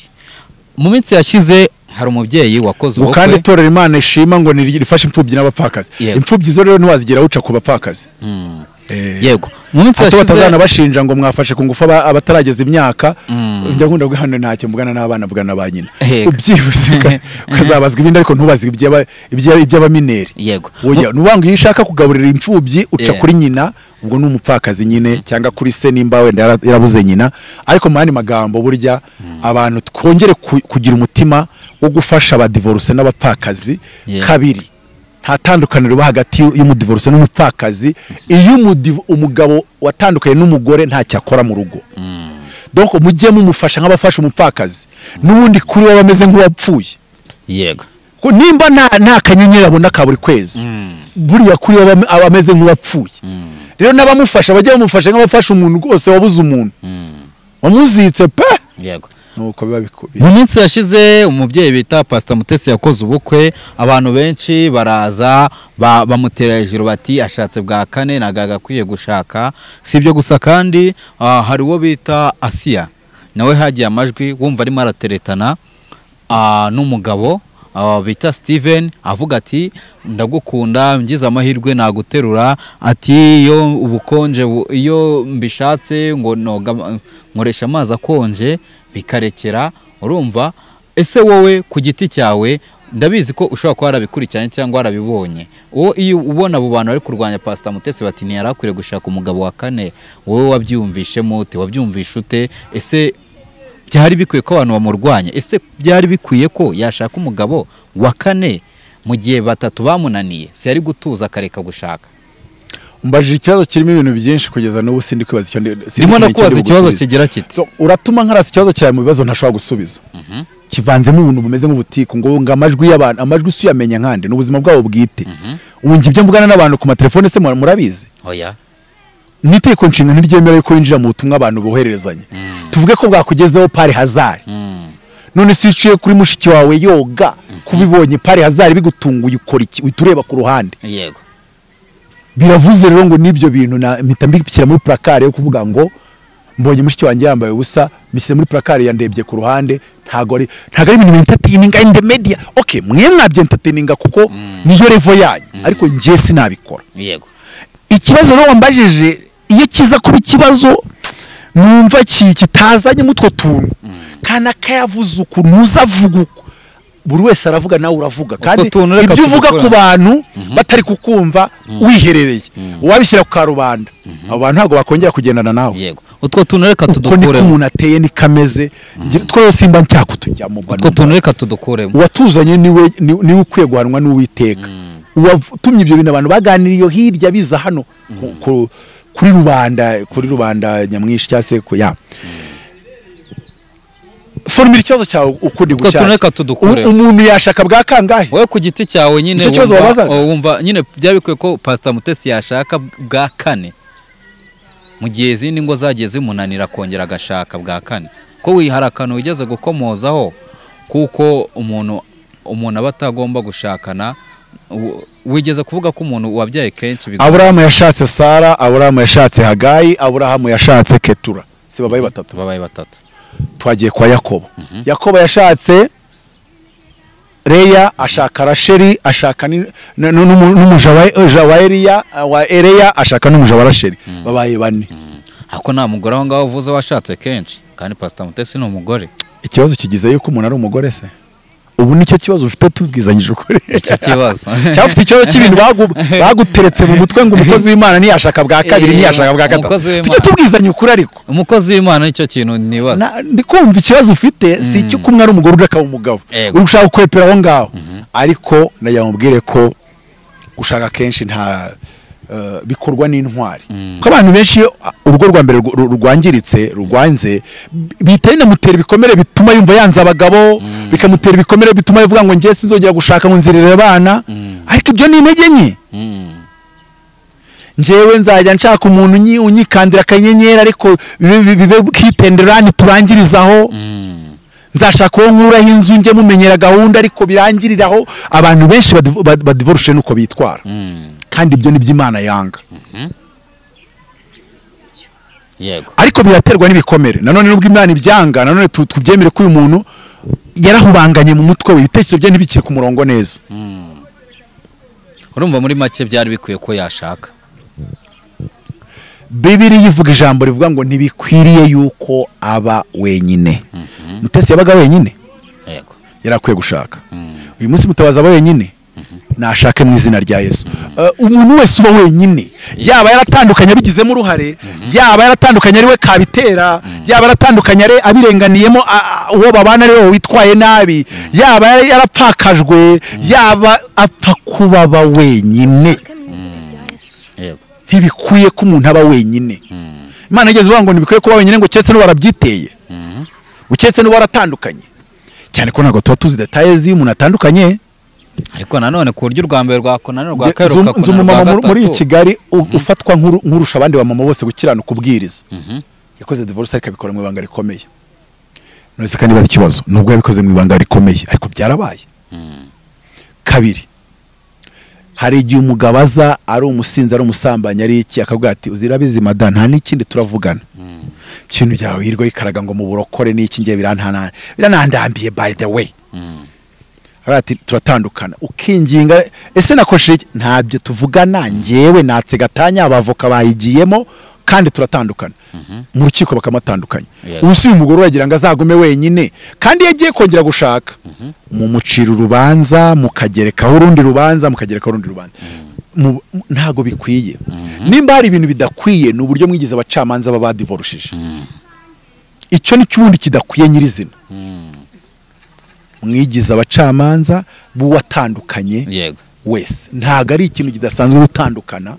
mu minsi yashize hari umubyeyi wakoze ubukwe kandi itorero Imana ishima ngo nirifashe imfubyi n'abapfakazi. Imfubyi zo rero ntiwazigera uca ku bapfakazi. Yego mu minsi yashize batazana bashinja ngo mwafashe ku ngufu abatarageza imyaka njya nkunda guhana ntacyo mvugana n'abana mvugana ba nyina ubyibuze ukazabazwa ibindi ariko ntubazwe iby'abamineri. Yego nubanga iyo ushaka kugaburira imfubyi uca kuri nyina ubwo n'umupfakazi nyine cyangwa kuri se nimba wenda yarabuze nyina ariko mu yandi magambo burya abantu twongere kugira umutima wo gufasha abadivorce n'abapfakazi kabiri nta tandukaniro ba hagati y'umudivorce n'umupfakazi iyo umugabo watandukanye n'umugore ntacyo akora mu rugo donc mujye mumufasha nk'abafasha umupfakazi n'ubundi kuri we bameze nk'uwapfuye. Yego. Ko nimba nta kanyenyeri abona ka buri kwezi buriya kuri we abameze nk'uwapfuye. Rero n'abamufasha bajye bamufasha nk'abafasha umuntu rwose wabuze umuntu wamuzitse pe. Yego. Nuko biba bikubiye. Mu minsi yashize umubyeyi bita Pastor Mutesi yakoze ubukwe, abantu benshi baraza bamutera hejuru bati ashatse bwa kane nagagakwiye gushaka. Si ibyo gusa kandi hari uwo bita Asiya nawe hagiye amajwi wumva arimo arateretana n'umugabo bita Steven avuga ati ndagukunda ngize amahirwe naguterura, ati iyo ubukonje iyo mbishatse ngo nkoresha amazi akonje bikarekera. Urumva ese wowe ku giti cyawe ndabizi ko ushobora kuba warabikurikiranye cyangwa warabibonye, uwo iyo ubona abo bantu bari kurwanya Pastor Mutesi bati ntiyarakwiriye gushaka umugabo wa kane, wowe wabyumvishe mute, wabyumvishe ute? Ese byari bikwiye ko abantu bamurwanya? Ese byari bikwiye ko yashaka umugabo wa kane mu gihe batatu bamunaniye? Si yari gutuza akareka gushaka? Mbajije ikibazo kirimo ibintu byinshi kugeza n'ubu sindi kwibaza icyo ndimo nakubaza ikibazo kigira kiti uratuma nkarasa ikibazo cyawe mu bibazo ntashobora gusubiza. Kivanzemo ubuntu bumeze nk'ubutiko ngo amajwi y'abantu, amajwi si uyamenya nkande n'ubuzima bwabo bwite. Ubu ngibyo mvugana n'abantu ku matelefone se murabizi? Oya. Niteko nshinga ntiryemera ko yinjira mu butumwa abantu bohererezanya. Tuvuge ko bwakugezeho pari hazari. None si uciye kuri mushiki wawe yoga kubibonye pari hazari bigutunguye ukora iki? Witureba ku ruhande. Yego. Biravuze rero ngo nibyo bintu na mpita mbikira muri placard yo kuvuga ngo mbonye mushiki wanjye yambaye ubusa, bishyize muri placard yandebye ku ruhande. Ntago ari ibintu entertaining in the media. Okay, mwe mwabye entertaining kuko niyo level yanyu, ariko ngiye sinabikora. Yego. Ikibazo rero wambajije iyo kiza kuba ikibazo numva kitazanye mutwo tuntu kana kayavuze ukuntu uzavuga uko buri wese aravuga nawe uravuga, kandi ibyo uvuga ku bantu batari kukumva wiherereye wabishyira ku karubanda, abo bantu ntago bakongera kugendana nawe. Yego. Utwo tuntu reka tudukuremo. Uko umuntu ateye ni kameze twose simba ncyakutujyamo. Utwo tuntu reka tudukuremo. Watuzanye niwe ukwiye guhanwa n'Uwiteka. Uwatumye ibyo bintu abantu baganiriye hirya biza hano kuri rubanda nyamwinshi cyase ko ya formula ikibazo cyawe ukundi gushaka. Umuntu yashaka bwa kangahe? Wowe ku giti cyawe nyine wumva nyine byabikwiye ko Pastor Mutesi yashaka bwa kane mu gihe izindi ngo zagiye zimunanira kongera agashaka bwa kane, ko wiharakana ugeze gukomozaho kuko umuntu aba atagomba gushakana. Wigeze kuvuga ko umuntu wabyaye kenshi Aburahamu yashatse Sara, Aburahamu yashatse Hagayi, Aburahamu yashatse Ketura, si babaye batatu. Twagiye kwa Yakobo. Yakobo yashatse Leya, ashaka Rasheli, ashaka n'umuja wa Eliya, ashaka n'umuja wa Rasheli, babaye bane. Ako nta mugore aho ngaho uvuze washatse kenshi, kandi Pastor Mutesi ni umugore. Ikibazo kigize yuko umuntu ari umugore se? Ubu nicyo kibazo ufite tubwizanyije ukuri. Icyo kibazo cyafite ikibazo cy'ibintu baguteretse mu mutwe ngo umukozi w'Imana ntiyashaka bwa kabiri ntiyashaka bwa gatatu. Tujye tubwizanye ukuri ariko. Umukozi w'Imana nicyo kintu nibaza. Ndikumva ikibazo ufite si cyo kumwe ari umugore udaka umugabo. Uri gushaka kwepera aho ngaho. Ariko ndayamubwire ko gushaka kenshi nta bikorwa n'intwari. Ko abantu benshi urugo rwa mbere rwangiritse rwanze bitari namutera ibikomere bituma yumva yanze abagabo, bikamutera ibikomere bituma yavuga ngo ngiye sinzongera gushaka ngo nzirere abana. Ariko ibyo ni intege nke. Njewe nzajya nshaka umuntu unyikandira akanyenyeri ariko bibe kitenderani turangirizaho. Nzashaka uwo nkuraho inzu njye mumenyera gahunda ariko birangiriraho. Abantu benshi badivorushe nuko bitwara. Kandi ibyo ni by'Imana yanga. Yego. Ariko biraterwa n'ibikomere. Nanone nubwo Imana ibyanga, nanone tubyemere ko uyu muntu yarahubanganye mu mutwe we, ibitekerezo bye ntibikire ku murongo neza. Urumva muri make byari bikwiye ko yashaka. Bibiliya yivuga ijambo rivuga ngo ntibikwiriye yuko aba wenyine. Mutesi yabaga wenyine. Yego. Yarakwiye gushaka. Uyu munsi Mutabazi aba wenyine. Nashake mu izina rya Yesu. Umuntu wese uba wenyine, yaba yaratandukanye abigizemo uruhare, yaba yaratandukanye ari we kabitera, yaba yaratandukanye ari abirenganiyemo uwo babana ari we witwaye nabi, yaba yarapfakajwe, yaba apfa kubaba wenyine. Yego. Ntibikwiye ko umuntu aba wenyine. Imana igeze ivuga ngo ntibikwiye kuba wenyine ngo keretse n'ubarabyiteye uketse n'ubaratandukanye cyane ko ntabwo tuba tuzi details iyo umuntu atandukanye ariko nanone ku buryo urwa mbere rwakonana rwa kabiri nzu umumama muri Kigali ufatwa nk'urusha abandi bamama bose gukiranuka ubwiriza yakoze divorce ariko abikora mu ibanga rikomeye none se kandi bazi ikibazo nubwo yabikoze mu ibanga rikomeye ariko byarabaye kabiri hari igihe umugabo aza ari umusinzi ari umusambanyi ari iki akavuga ati uzirabizi madame nta n'ikindi turavugana ikintu byawe hirwa yikaraga ngo mu burokore n'iki ngiye biranandambiye by the way ati turatandukana ukinginga ese nakoshe ntabyo tuvugana ngewe natse gatanya abavoka bayigiyemo kandi turatandukana mu rukiko bakamatandukanya ubusi umugore uragira ngo azagume wenyine kandi yagiye kongera gushaka mu mucira urubanza mukagerekaho urundi rubanza ntago bikwiye nimba hari ibintu bidakwiye n'uburyo mwigize abacamanza baba divorcishije icyo ni cyundi kidakwiye nyirizina mwigize abacamanza buwatandukanye wese ntago ari ikintu kidasanzwe gutandukana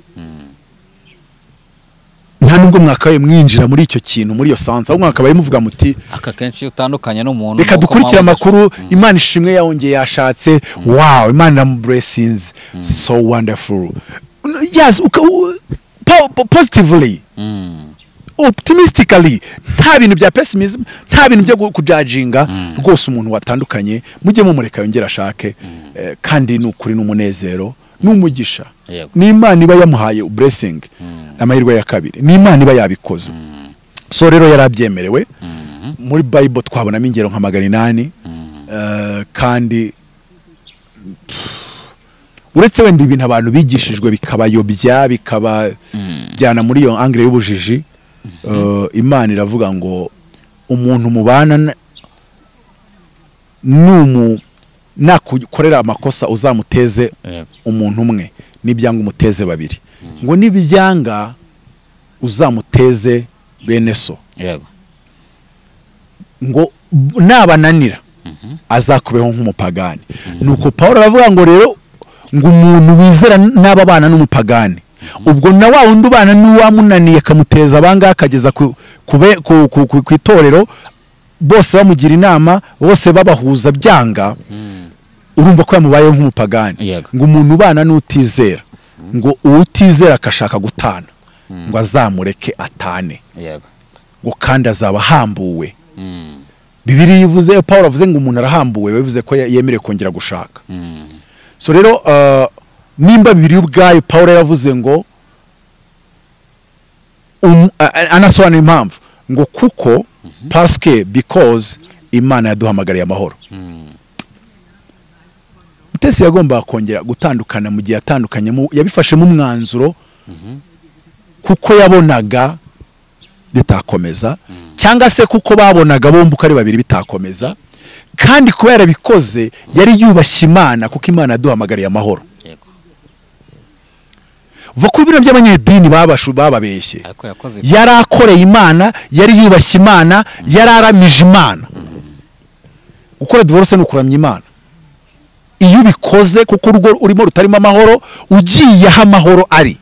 nta nubwo mwakabaye mwinjira muri icyo kintu muri iyo sansa ahubwo mwakabaye muvuga muti aka kenshi utandukanye n'umuntu reka dukurikira amakuru Imana ishimwe yawongeye yashatse wow Imana blessings so wonderful yes positively optimistically nta bintu bya pessimism nta bintu byo kujajinga rwose umuntu watandukanye mujye mumureka yongera ashake kandi n'ukuri n'umunezero n'umugisha n'Imana iba yamuhaye blessing amahirwe ya kabiri n'Imana iba yabikoze so rero yarabyemerewe muri Bible twabonamo ingero nka 800 kandi uretse wenda ibintu abantu bigishijwe bikabayobya bikabajyana muri iyo angle y'ubujiji Imana iravuga ngo umuntu mubana nakukorera amakosa uzamuteze umuntu umwe n'ibyanga umuteze babiri ngo nibyanga uzamuteze bene so ngo nabananira azakubeho nk'umupagani nuko Paulo aravuga ngo rero ngo umuntu wizera n'ababana n'umupagani ubwo na wa wundi ubana n'uwamunaniye kamuteza abanga akageza ku itorero bose bamugira inama bose babahuza byanga urumva ko yamubayeho nk'umupagani ngo umuntu ubana n'utizera ngo utizera akashaka gutana ngo azamureke atane ngo kandi azaba ahambuwe Bibiliya ivuze Paulo avuze ngo umuntu arahambuwe bivuze ko yemerewe kongera gushaka so rero nimba Bibiliya ubwayo Paulo yavuze ngo anasobanura impamvu ngo kuko because Imana yaduhamagariye amahoro Mutesi yagomba kongera gutandukana mu gihe yatandukanye yabifashemo umwanzuro kuko yabonaga bitakomeza cyangwa se kuko babonaga bombi uko ari babiri bitakomeza kandi kuba yarabikoze yari yubashye Imana kuko Imana yaduhamagariye amahoro vuga ko ibintu by'abanyedini bababeshye yari akoreye Imana yari yubashye Imana yari aramije Imana gukora divorce no kuramya Imana iyo ubikoze kuko urugo urimo rutarimo amahoro ugiye aho amahoro ari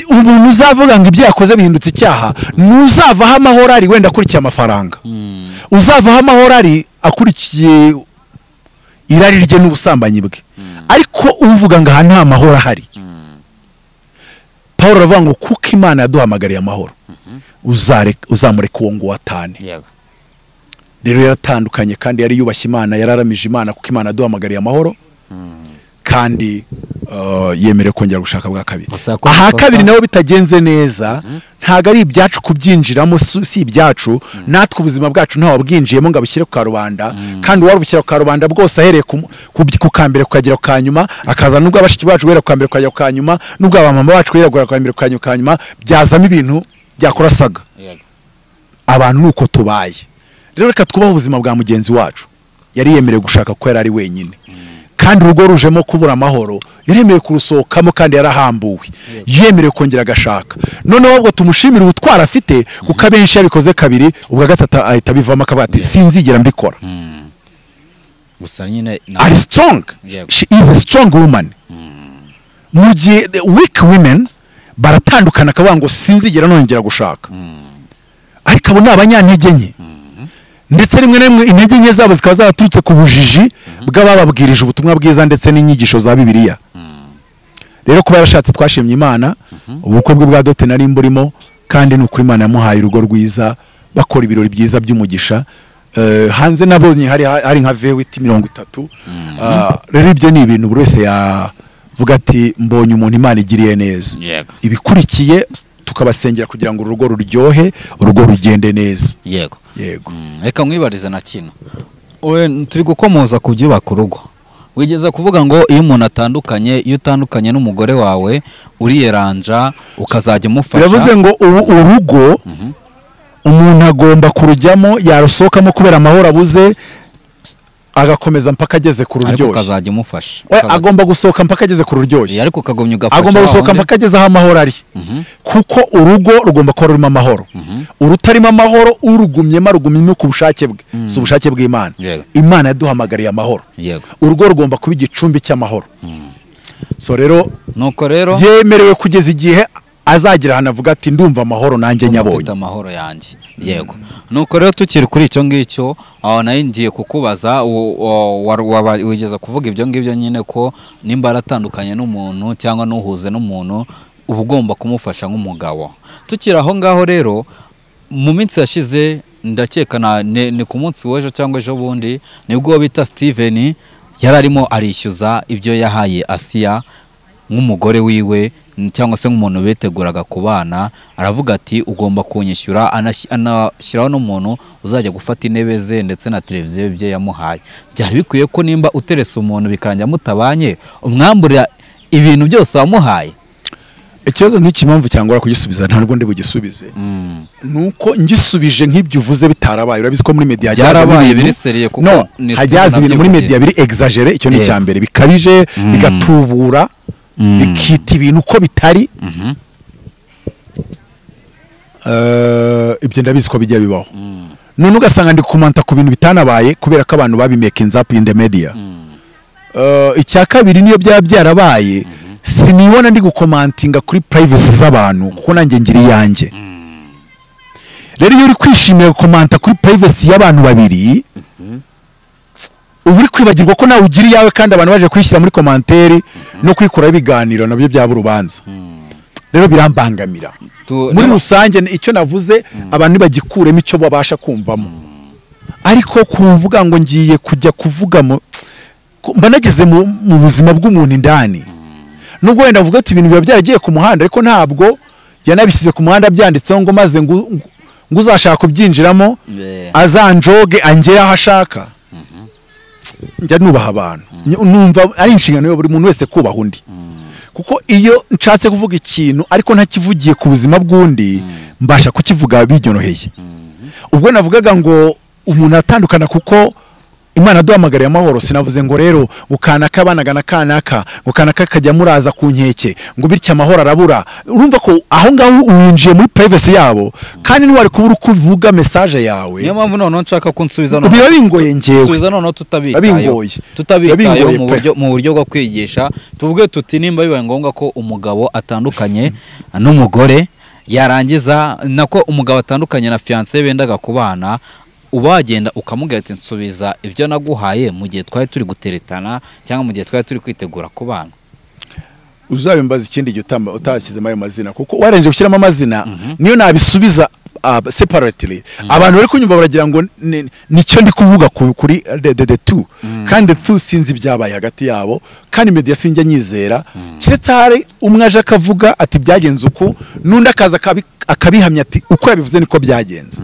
umuntu uzavuga ngo ibyo yakoze bihindutse icyaha ntuzava aho amahoro ari wenda akurikiye amafaranga uzava aho amahoro ari akurikiye irari rye n'ubusambanyi bwe ariko uvuga ngo aha nta mahoro ahari Paulo aravuga ngo kuko Imana yaduhamagariye amahoro uzamureka uwo ngo watane rero yaratandukanye kandi yari yubashye Imana yararamije Imana kuko Imana yaduhamagariye amahoro kandi yemerewe kongera gushaka bwa kabiri aha kabiri nawe bitagenze neza ntago ari ibyacu kubyinjiramo si ibyacu natwe ubuzima bwacu ntawe bwinjiyemo ngo abushyire ku karubanda kandi warubushyira ku karubanda bwose ahereye ku kambere kukagera ku kanyuma akaza nubwo abashiki bacu guhera ku kambere kukagera ku kanyuma nubwo abamama bacu guhera ku kambere ku kanyuma byazamo ibintu byakora saga abantu nuko tubaye rero reka twubahe ubuzima bwa mugenzi wacu yari yemerewe gushaka ko yari ari wenyine kandi urugo rujemo kubura amahoro yaremerewe kurusohokamo kandi yarahambuwe yemerewe kongera agashaka noneho ubwo tumushimira ubutwara afite kuko abenshi yabikoze kabiri ubwa gatatu ahita bivamo akavuga ati sinzigera mbikora gusa nyine ari strong she is a strong woman mu gihe weak women baratandukana akavuga ngo sinzigera nongera gushaka ariko abo ni abanyantege nke ndetse rimwe na rimwe intege nke zabo zikaba zaraturutse ku bujiji bw'abababwirije ubutumwa bwiza ndetse n'inyigisho za Bibiliya. Rero kuba yarashatse twashimye Imana, ubukwe bwe bwa Dote nari mburimo, kandi ni ukuri Imana yamuhaye urugo rwiza, bakora ibirori byiza by'umugisha. Hanze nabonye hari nka vewiti 30. Rero ibyo ni ibintu buri wese yavuga ati mbonye umuntu Imana igiriye neza. Ibikurikiye tukabasengera kugira ngo urugo ruryohe, urugo rugende neza. Yego. Reka nkwibarize na kino. Turi gukomoza ku byubaka urugo. Wigeze kuvuga ngo iyo umuntu utandukanye n'umugore wawe uriyeranja ukazajya umufasha. Biravuze ngo urugo umuntu agomba kurujyamo yarusohokamo kubera amahoro abuze agakomeza mpaka ageze ku ruryoshye. Ariko ukazajya umufasha. Agomba gusohoka mpaka ageze ku ruryoshye. Ariko ukagumya ugafasha. Agomba gusohoka mpaka ageze aho amahoro ari. Kuko urugo rugomba kuba rurimo amahoro. Urutarimo amahoro urugumyemo arugumye ku bushake bwe. Si ubushake bw'Imana. Imana yaduhamagariye amahoro. Urugo rugomba kuba igicumbi cy'amahoro. So rero nuko rero yemerewe kugeza igihe azagira hanavuga ati ndumva amahoro nanjye nyabonye. Amahoro yanjye. Yego. Nuko rero tukiri kuri icyo ngicyo, aho nayo ngiye kukubaza wigeza kuvuga ibyo ngibyo nyine ko nimba aratandukanye n'umuntu cyangwa nuhuze n'umuntu uba ugomba kumufasha nk'umugabo. Tukiri aho ngaho rero mu minsi yashize ndakeka ni ku munsi w'ejo cyangwa ejo bundi nibwo bita Steven yari arimo arishyuza ibyo yahaye Asiya nk'umugore wiwe cyangwa se nk'umuntu beteguraga kubana. Aravuga ati ugomba kunyishyura, anashyiraho n'umuntu uzajya gufata intebe ze ndetse na televiziyo bye yamuhaye. Byari bikwiye ko nimba uterese umuntu bikanja mutabanye umwamburira ibintu byose wamuhaye. Ikibazo nk'iki mpamvu cyangwa kugisubiza ntabwo ndi bugisubize. Nuko ngisubije nk'ibyo uvuze bitarabaye. Urabizi ko muri media byarabaye biri seriye kuko hajyaza ibintu muri media biri exagere. Icyo ni cyambere bikabije bigatubura bikita ibintu uko bitari. Ibyo ndabizi ko bijya bibaho. None ugasanga ndi kumanta ku bintu bitanabaye kubera ko abantu babimaking up in the media. Icya kabiri niyo byarabaye sinibona ndi gukomantinga kuri privacy z'abantu kuko nanjye ngira iyanjye. Rero iyo uri kwishimira gukomanta kuri privacy y'abantu babiri uri kwibagirwa ko nawe ugira iyawe kandi abantu baje kwishyira muri commentaire no kwikuraho ibiganiro nabyo byaba urubanza. Rero birambangamira muri rusange. Icyo navuze abantu bagikuremo icyo babasha kumvamo, ariko kuvuga ngo ngiye kujya kuvugamo mba nageze mu buzima bw'umuntu indani. Nubwo wenda avuga ati ibintu biba byaragiye ku muhanda ariko ntabwo yanabishyize ku muhanda byanditseho ngo maze ngo uzashaka kubyinjiramo azanjoge angere aho ashaka. Njya nubaha abantu, numva ari inshingano yo buri muntu wese kubaha undi. Kuko iyo nshatse kuvuga ikintu ariko ntakivugiye ku buzima bw'undi mbasha kukivuga bijyoroheye. Ubwo navugaga ngo umuntu atandukana kuko Imana duhamagariye amahoro, sinavuze ngo rero ukanaka abanaga na kanaka ukanaka kajya muraza ku nkeke ngo bityo amahoro arabura. Urumva ko aho ngaho uwinjiye muri privacy yabo kandi niwari kubura uko uvuga message yawe. Niyo mpamvu none nshaka kunsubiza none biba bingoye ngewe kunsubiza none tutabitaye mu buryo bwo kwigisha. Tuvuge tuti nimba bibaye ngombwa ko umugabo atandukanye n'umugore yarangiza nako umugabo atandukanye na fiancé bendaga kubana, ubagenda ukamubwira ati nsubiza ibyo naguhaye mu gihe twari turi guteretana cyangwa mu gihe twari turi kwitegura kubana. Uzabimbaza ikindi gihe utashyizemo ayo mazina kuko warenje gushyiramo amazina niyo nabisubiza separately. Abantu bari kunyumva baragira ngo nicyo ndi kuvuga kuri the two kandi the two sinzi byabaye hagati yabo kandi media sinjya nyizera kiretse hari umwe aje akavuga ati byagenze uko n'undi akaza akabihamya ati uko yabivuze niko byagenze.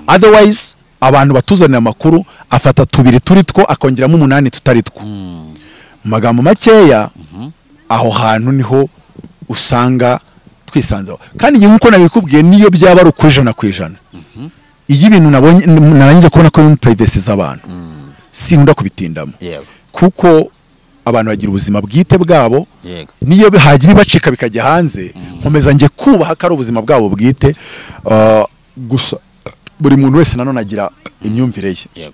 Otherwise abantu batuzanira amakuru afata tubiri turi two akongeramo 8 tutari two. Mu magambo makeya aho hantu niho usanga twisanzaho kandi ngiye nkuko nabikubwiye niyo byaba ari ukujana kwijana. Iyi bintu nabonye narangiye kubona ko privacy z'abantu sinkunda kubitindamo kuko abantu bagira ubuzima bwite bwabo. Niyo bihagira bacika bikajya hanze nkomeza ngiye kubaha ko ari ubuzima bwabo bwite. Gusa buri muntu wese nanone agira imyumvire ye.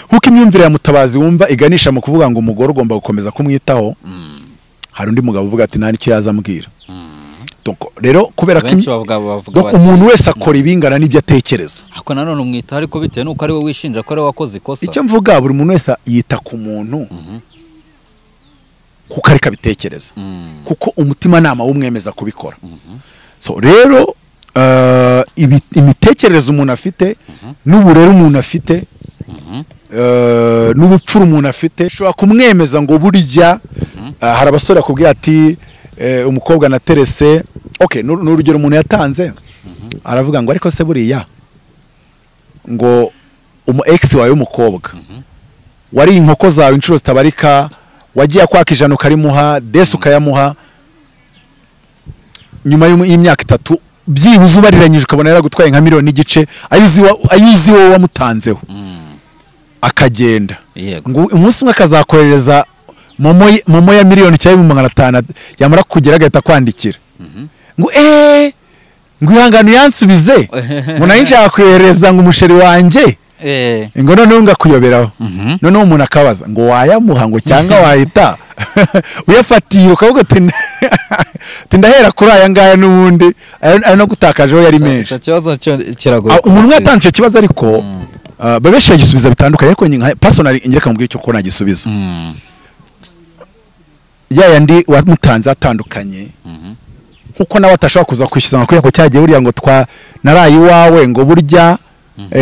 Nkuko imyumvire ya Mutabazi wumva iganisha mu kuvuga ngo umugore ugomba gukomeza kumwitaho, hari undi mugabo uvuga ati nta nicyo yazambwira. rero kubera ko umuntu wese akora ibingana n'ibyo atekereza. Ako nanone umwita ariko bitewe nuko ari we wishinja ko ari wakoze ikosa. Icyo mvuga buri muntu wese yita ku muntu kuko ariko abitekereza kuko umutima nama w'umwemeza kubikora. So rero imitekerereze umuntu afite n'uburere umuntu afite n'ubupfura umuntu afite ushobora kumwemeza ngo burya hari abasore akubwira ati umukobwa na Terese n'urugero umuntu yatanze aravuga ngo ariko se buriya ngo umu ex wawe w'umukobwa wari inkoko zawe inshuro zitabarika wagiye kwaka ijana ukarimuha desi ukayamuha nyuma y'imyaka 3 byibuze ubariranyije ukabona yaragutwaye nka miliyoni n'igice ayuzi wowe wamutanzeho akagenda ngo umunsi umwe akazakorereza momo ya miliyoni cyangwa 500 yamara kugera agahita kwandikira ngo ngo ihangane yansubize ngo nayo nshaka kuyohereza ngo umusheri wanjye ngo noneho ngakuyoberaho noneho umuntu akabaza ngo wayamuha ngo cyangwa wahita uyafatiye ukavuga ati ndahera kuri aya ngaya n'ubundi ari no gutakajeho yari menshi. Umuntu yatanze icyo kibazo ariko babesha yagisubiza bitandukanye ariko nka personally ingireka mubwira icyo ko nagisubiza yandi wamutanze atandukanye nkuko nawe atashaka kuza kwishyuza ngo ko cyagiye buriya ngo narayi wawe ngo burya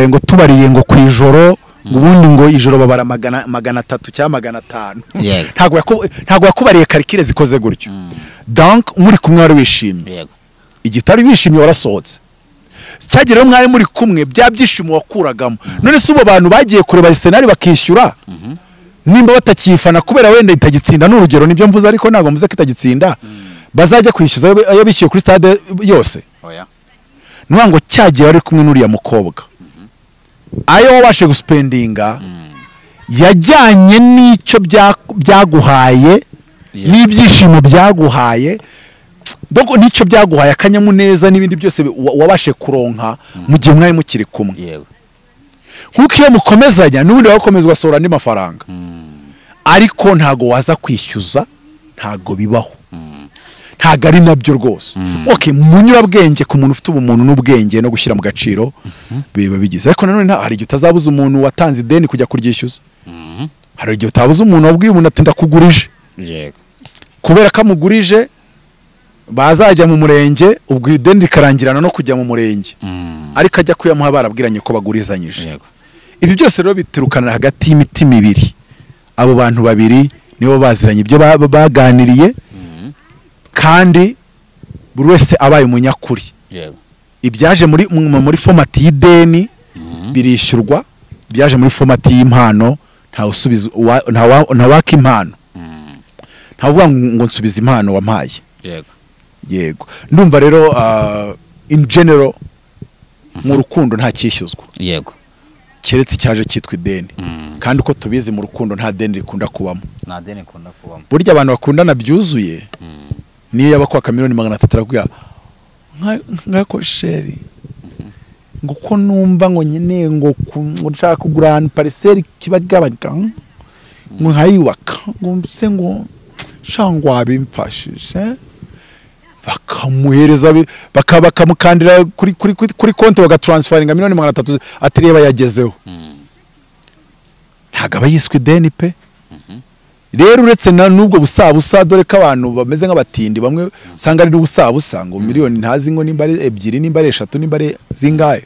ngo tubariye ngo kwijoro ngo ubundi ngo ijoro babara 300 cyangwa 500 ntago yakubariye karikire zikoze gutyo. Donc muri kumwe wari wishimye igitari wishimye warasohotse cyagire mwari muri kumwe bya byishimo wakuragamo none se ubo bantu bagiye kureba Arsenal bakishyura nimba batakifana kubera wenda itagitsinda n'urugero nibyo mvuze ariko ntago mvuze ko itagitsinda bazajya kwishyuza ayo bishyuye kuri stade yose ngo cyagiye wari kumwe n'uriya mukobwa ayo wabashe guspendinga yajyanye n'icyo byaguhaye n'ibyishimo byaguhaye donc nicyo byaguhaye akanyamuneza n'ibindi byose wabashe kuronka mu gihe mwari mukiri kumwe nkuko iyo mukomezanya n'ubundi wakomeza ugasohora andi mafaranga ariko ntago waza kwishyuza ntago bibaho ntago ari nabyo rwose. Munyurabwenge ku muntu ufite ubumuntu n'ubwenge no gushyira mu gaciro biba bigize ariko nanone hari igihe utazabuza umuntu watanze ideni kujya kuryishyuza hari igihe utabuza umuntu wabwiye umuntu ati ndakugurije kubera ko amugurije bazajya mu murenge ubwo ideni rikarangirana no kujya mu murenge ariko ajya kuyamuha barabwiranye ko bagurizanyije. Ibi byose rero biturukana hagati y'imitima ibiri, abo bantu babiri nibo baziranye ibyo baganiriye kandi buri wese abaye umunyakuri. Ibyaje muri format y'ideni birishyurwa, ibyaje muri format y'impano nta usubiza nta waka impano ntavuga ngo nsubiza impano wampaye. Yego ndumva rero in general mu rukundo nta cyishyuzwa keretse cyaje cyitwa ideni kandi uko tubizi mu rukundo nta deni rikunda kubamo. Burya abantu bakundana byuzuye niyo yabakwaka miliyoni 300 aravuga nkako sheri ngo ko numva ngo nyine ngo nshaka kugura parcelle kibagabaga ngo nkayubaka ngo se ngo shangwa bimfashije bakamuhereza bakamukandira kuri konti bagatransferinga miliyoni 300 atireba yagezeho ntago abayiswe ideni pe. Rero uretse nubwo busabusa dore ko abantu bameze nk'abatindi bamwe usanga ari ubusabusa ngo miliyoni ntazi ngo nimba ari 2 nimba ari 3 nimba ari zingahe.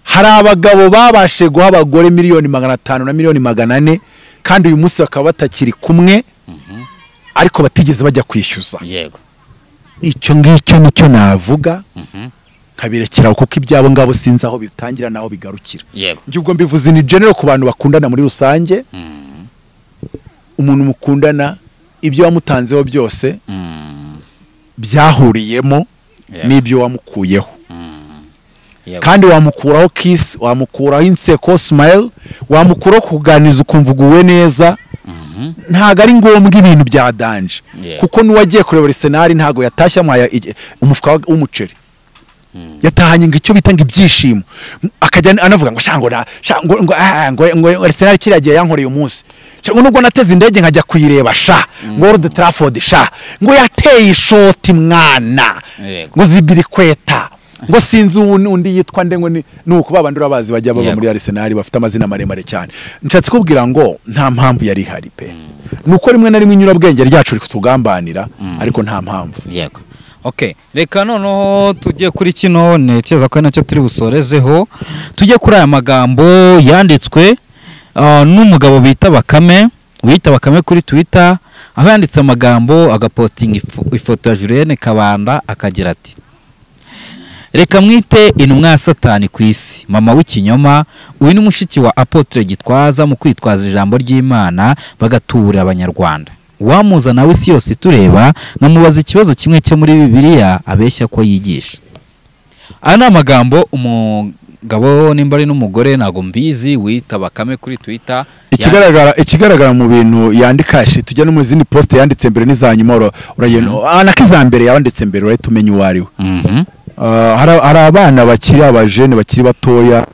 Hari abagabo babashe guha abagore miliyoni 500 na miliyoni 400 kandi uyu munsi bakaba batakiri kumwe ariko batigeze bajya kwishyuza. Icyo ngicyo nicyo navuga kabirekera kuko ibyabo ngabo sinzi aho bitangira naho bigarukira. Njye ubwo mbivuze ni general ku bantu bakundana muri rusange. Umuntu mukundana ibyo wamutanzeho byose byahuriyemo n'ibyo wamukuyeho kandi wamukuraho kiss, wamukuraho inseko smile, wamukuraho kuganiza ukumvuguwe neza. Ntago ari ngombwa ibintu bya danje kuko nuwagiye kureba Arsenal ntago yatashya mwaya umufuka w'umuceri yatahanye ngo icyo bitanga ibyishimo akajya anavuga ngo shango ngo Arsenal kiragiye yankoreye umunsi ngo nubwo nateze indege nkajya kuyireba sha ngo Old Trafford sha ngo yateye ishoti mwana ngo zibiri kweta ngo sinzi undi yitwa nde ngo nuko babandi urabazi bajya baba muri Arsenal bafite amazina maremare cyane nshatse kubwira ngo nta mpamvu yari hari pe nuko rimwe na rimwe inyurabwenge ryacu rikutugambanira ariko nta mpamvu. Yego. Okay, reka noneho tujye kuri kino nekeza ko nacyo turi busorezeho tujye kuri aya magambo yanditswe n'umugabo bita Bakame kuri Twitter aho yanditse amagambo agapostinga ifoto ya Julienne Kabanda akagira ati reka mwite intumwa ya Satani ku isi mama w'ikinyoma uyu ni mushiki wa Apotre Gitwaza mu kwitwaza ijambo ry'Imana bagatura abanyarwanda wamuza nawe isi yose tureba namubaza ikibazo kimwe cyo muri Bibiliya abeshya ko yigisha. Ana amagambo umugabo nimba ari n'umugore nago mbizi wita Bakame kuri Twitter ikigaragara mu bintu yandika tujya no mu zindi post yanditse mbere n'izanyuma urayeno anakizambere yanditse mbere urahita umenya uwariwe. Hari abana bakiri abajene bakiri batoya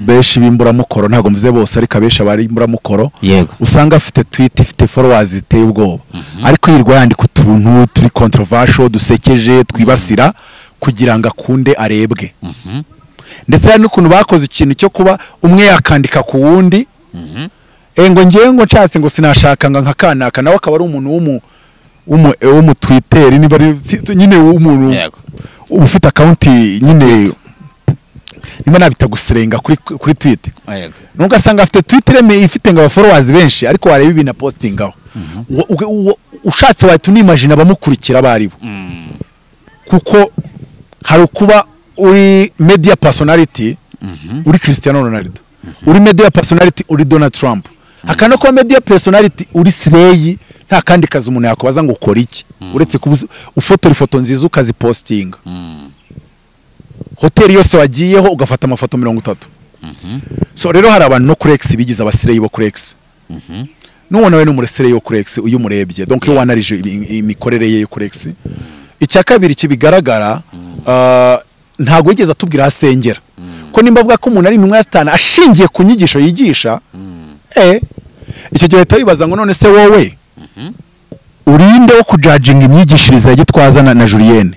beshi bimburamukoro ntago mvuze bose ariko abesha bari imburamukoro usanga afite tweet ifite followers iteye ubwoba ariko yirwa yandika utuntu turi controversial dusekeje twibasira kugira ngo akunde arebwe ndetse hari n'ukuntu bakoze ikintu cyo kuba umwe yakandika ku wundi ngo ngiye ngo nshatse ngo sinashaka nka kanaka nawe akaba ari umuntu w'umu Twitter niba nyine w'umuntu ufite account nyine nimba nabita guserenga kuri Twitter nuko asanga afite Twitter ifite ngo followers benshi ariko wareba ibintu postingaho ushatse wahita unimagine abamukurikira baribo kuko hari kuba uri media personality uri Cristiano Ronaldo uri media personality uri Donald Trump hakana ko media personality uri Slay nta kandi kazi umuntu yakubaza ngo ukora iki uretse ufotora ifoto nziza ukazipostinga hoteli yose wagiyeho ugafata amafoto 30 so rero hari abantu no kuri X bigize abasireye bo kuri X nubona we n'umuresere yo kuri X uyu murebye donc iyo wanarije imikorere ye yo kuri X icya kabiri kibigaragara ntago yigeze atubwira asengera ko nimba avuga ko umuntu ari intumwa ya Satani ashingiye ku nyigisho yigisha icyo gihe tabibaza ngo none se wowe urinde wo kujudginga imyigishirize ya Gitwaza na Julienne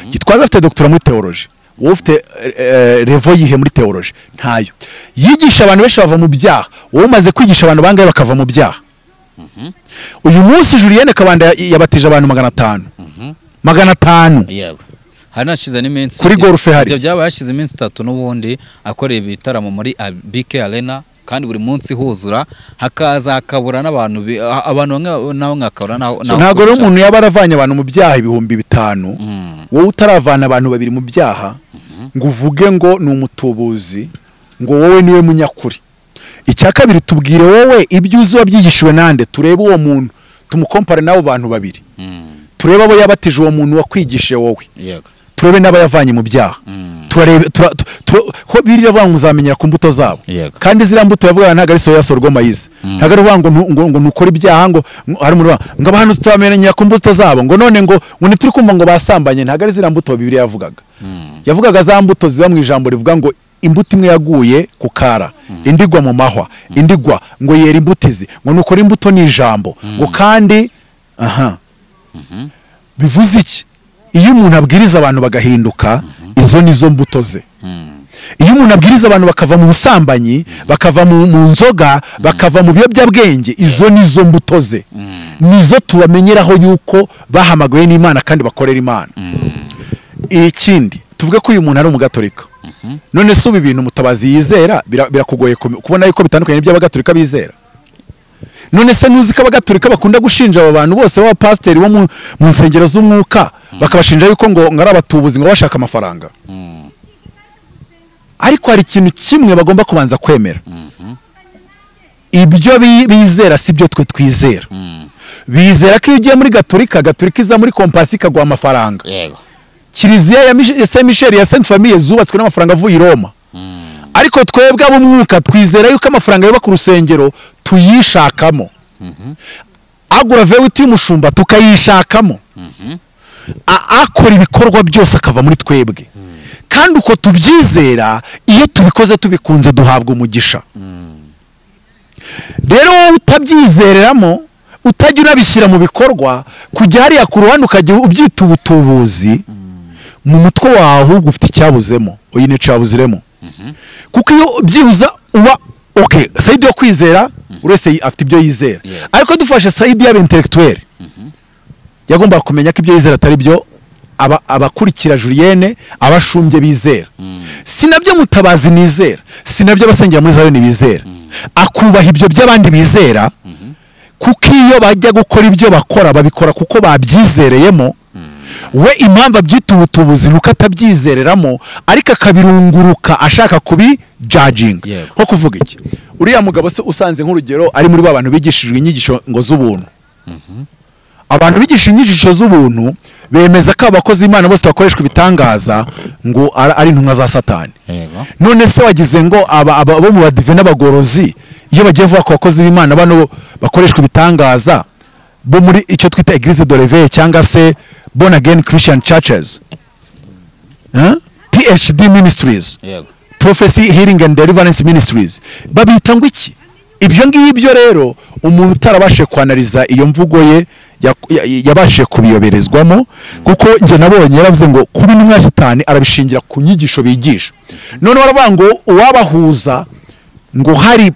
Gitwaza afite doctora muri theology wowe ufite revo yihe muri theology ntayo yigisha abantu benshi bava mu byaha wowe umaze kwigisha abantu bangaye bakava mu byaha uyu munsi Julienne Kabanda yabatije abantu 500 yego hari nashize n'iminsi kuri golfe hari ibyo byaba yashize iminsi 3 n'ubundi akoreye ibitaramo muri BK Arena kandi buri munsi huzura hakaza hakabura n'abantu abantu naho ngakabura naho ntago rero umuntu yaba aravanye abantu mu byaha 5,000 wowe utaravana abantu babiri mu byaha ngo uvuge ngo ni umutubuzi ngo wowe niwe munyakuri. Icya kabiri tubwire wowe ibyo uzi wabyigishwe nande turebe uwo muntu tumukompare nabo bantu babiri turebe abo yabatije uwo muntu wakwigishije wowe turebe n'aba yavanye mu byaha turarebe ko birira banga muzamenyera ku mbuto zabo kandi zira mbuto yavuga ntago ari soya sorgo mayize ntago ari banga ngo nukora ibyaha ngo ari muri ngo abantu tutamenyera ku mbuto zabo ngo none ngo nituri kumva ngo basambanye ntago ari zira mbuto bibiri yavugaga za mbuto ziba mu ijambo rivuga ngo imbuto imwe yaguye ku kara indigwa mu mahwa indigwa ngo yera imbutizi ngo nukora imbuto ni ijambo ngo kandi bivuze iki iyo umuntu abwiriza abantu bagahinduka izo nizo mbuto ze iyo umuntu abwiriza abantu bakava mu busambanyi bakava mu nzoga bakava mu biyobyabwenge izo nizo mbuto ze nizo tubamenyeraho yuko bahamagaye n'Imana kandi bakorera Imana. Ikindi tuvuge ko uyu muntu ari umugatolika none se ubu ibintu Mutabazi yizera birakugoye kubona yuko bitandukanye by'abagatolika bizera. None se nuzi ko abagatolika bakunda gushinja aba bantu bose baba pasiteri bo mu nsengero z'umwuka bakabashinja yuko ngo ngara abatubuzi ngo bashaka amafaranga. Ariko hari ikintu kimwe bagomba kubanza kwemera. Ibyo bizera sibyo twe twizera. Bizera ko iyo ugiye muri gatolika iza muri kompasi ikagwa amafaranga. Kiliziya ya Saint Michel ya Sainte Famille zubatswe n'amafaranga avuye i Roma. Ariko twebwe ab'umwuka twizera yuko amafaranga yoba ku rusengero tuyishakamo. Agura vewiti y'umushumba tukayishakamo. Akora ibikorwa byose akava muri twebwe. Kandi uko tubyizera iyo tubikoze tubikunze duhabwa umugisha. rero wowe utabyizereramo utajya unabishyira mu bikorwa kujya hariya ku ruhande ukajya ubyita ubutubuzi mu mutwe wawe ahubwo ufite icyabuzemo uyine cyabuziremo kuko iyo byibuza uba okay sayidi yo kwizera urese afite ibyo yizera ariko dufashe sayidi y'abentellectuel yagomba kumenya ko ibyo yizera atari byo abakurikira Julienne abashumbye bizera sinabyo Mutabazi nizera sinabyo abasengera muri Zayoni bizera akubaha ibyo by'abandi bizera kuko iyo bajya gukora ibyo bakora babikora kuko babyizereyemo we impamvu abyita ubutubuzi nuko atabyizereramo ariko akabirunguruka ashaka kubi judging nko kuvuga iki uriya mugabo se usanze nk'urugero ari muri bantu bigishijwe inyigisho ngo z'ubuntu abantu bigisha inyigisho z'ubuntu bemeza ko abakozi Imana bose bakoreshwa ibitangaza ngo ari intumwa za Satani none se wagize ngo abo mu badive n'abagorozi iyo bagiye vuga ko abakozi b'Imana bano bakoreshwa ibitangaza bo muri icyo twita Eglise de Réveil cyangwa se Born Again Christian Churches PhD Ministries Prophecy Healing and Deliverance Ministries babita ngo iki ibyo ngibyo rero umuntu utarabashe kwanaliza iyo mvugo ye yabashe kubiyoberezwamo kuko nje nabonye yaravuze ngo kuba intumwa Satani arabishingira ku nyigisho bigisha none baravuga ngo uwabahuza ngo hari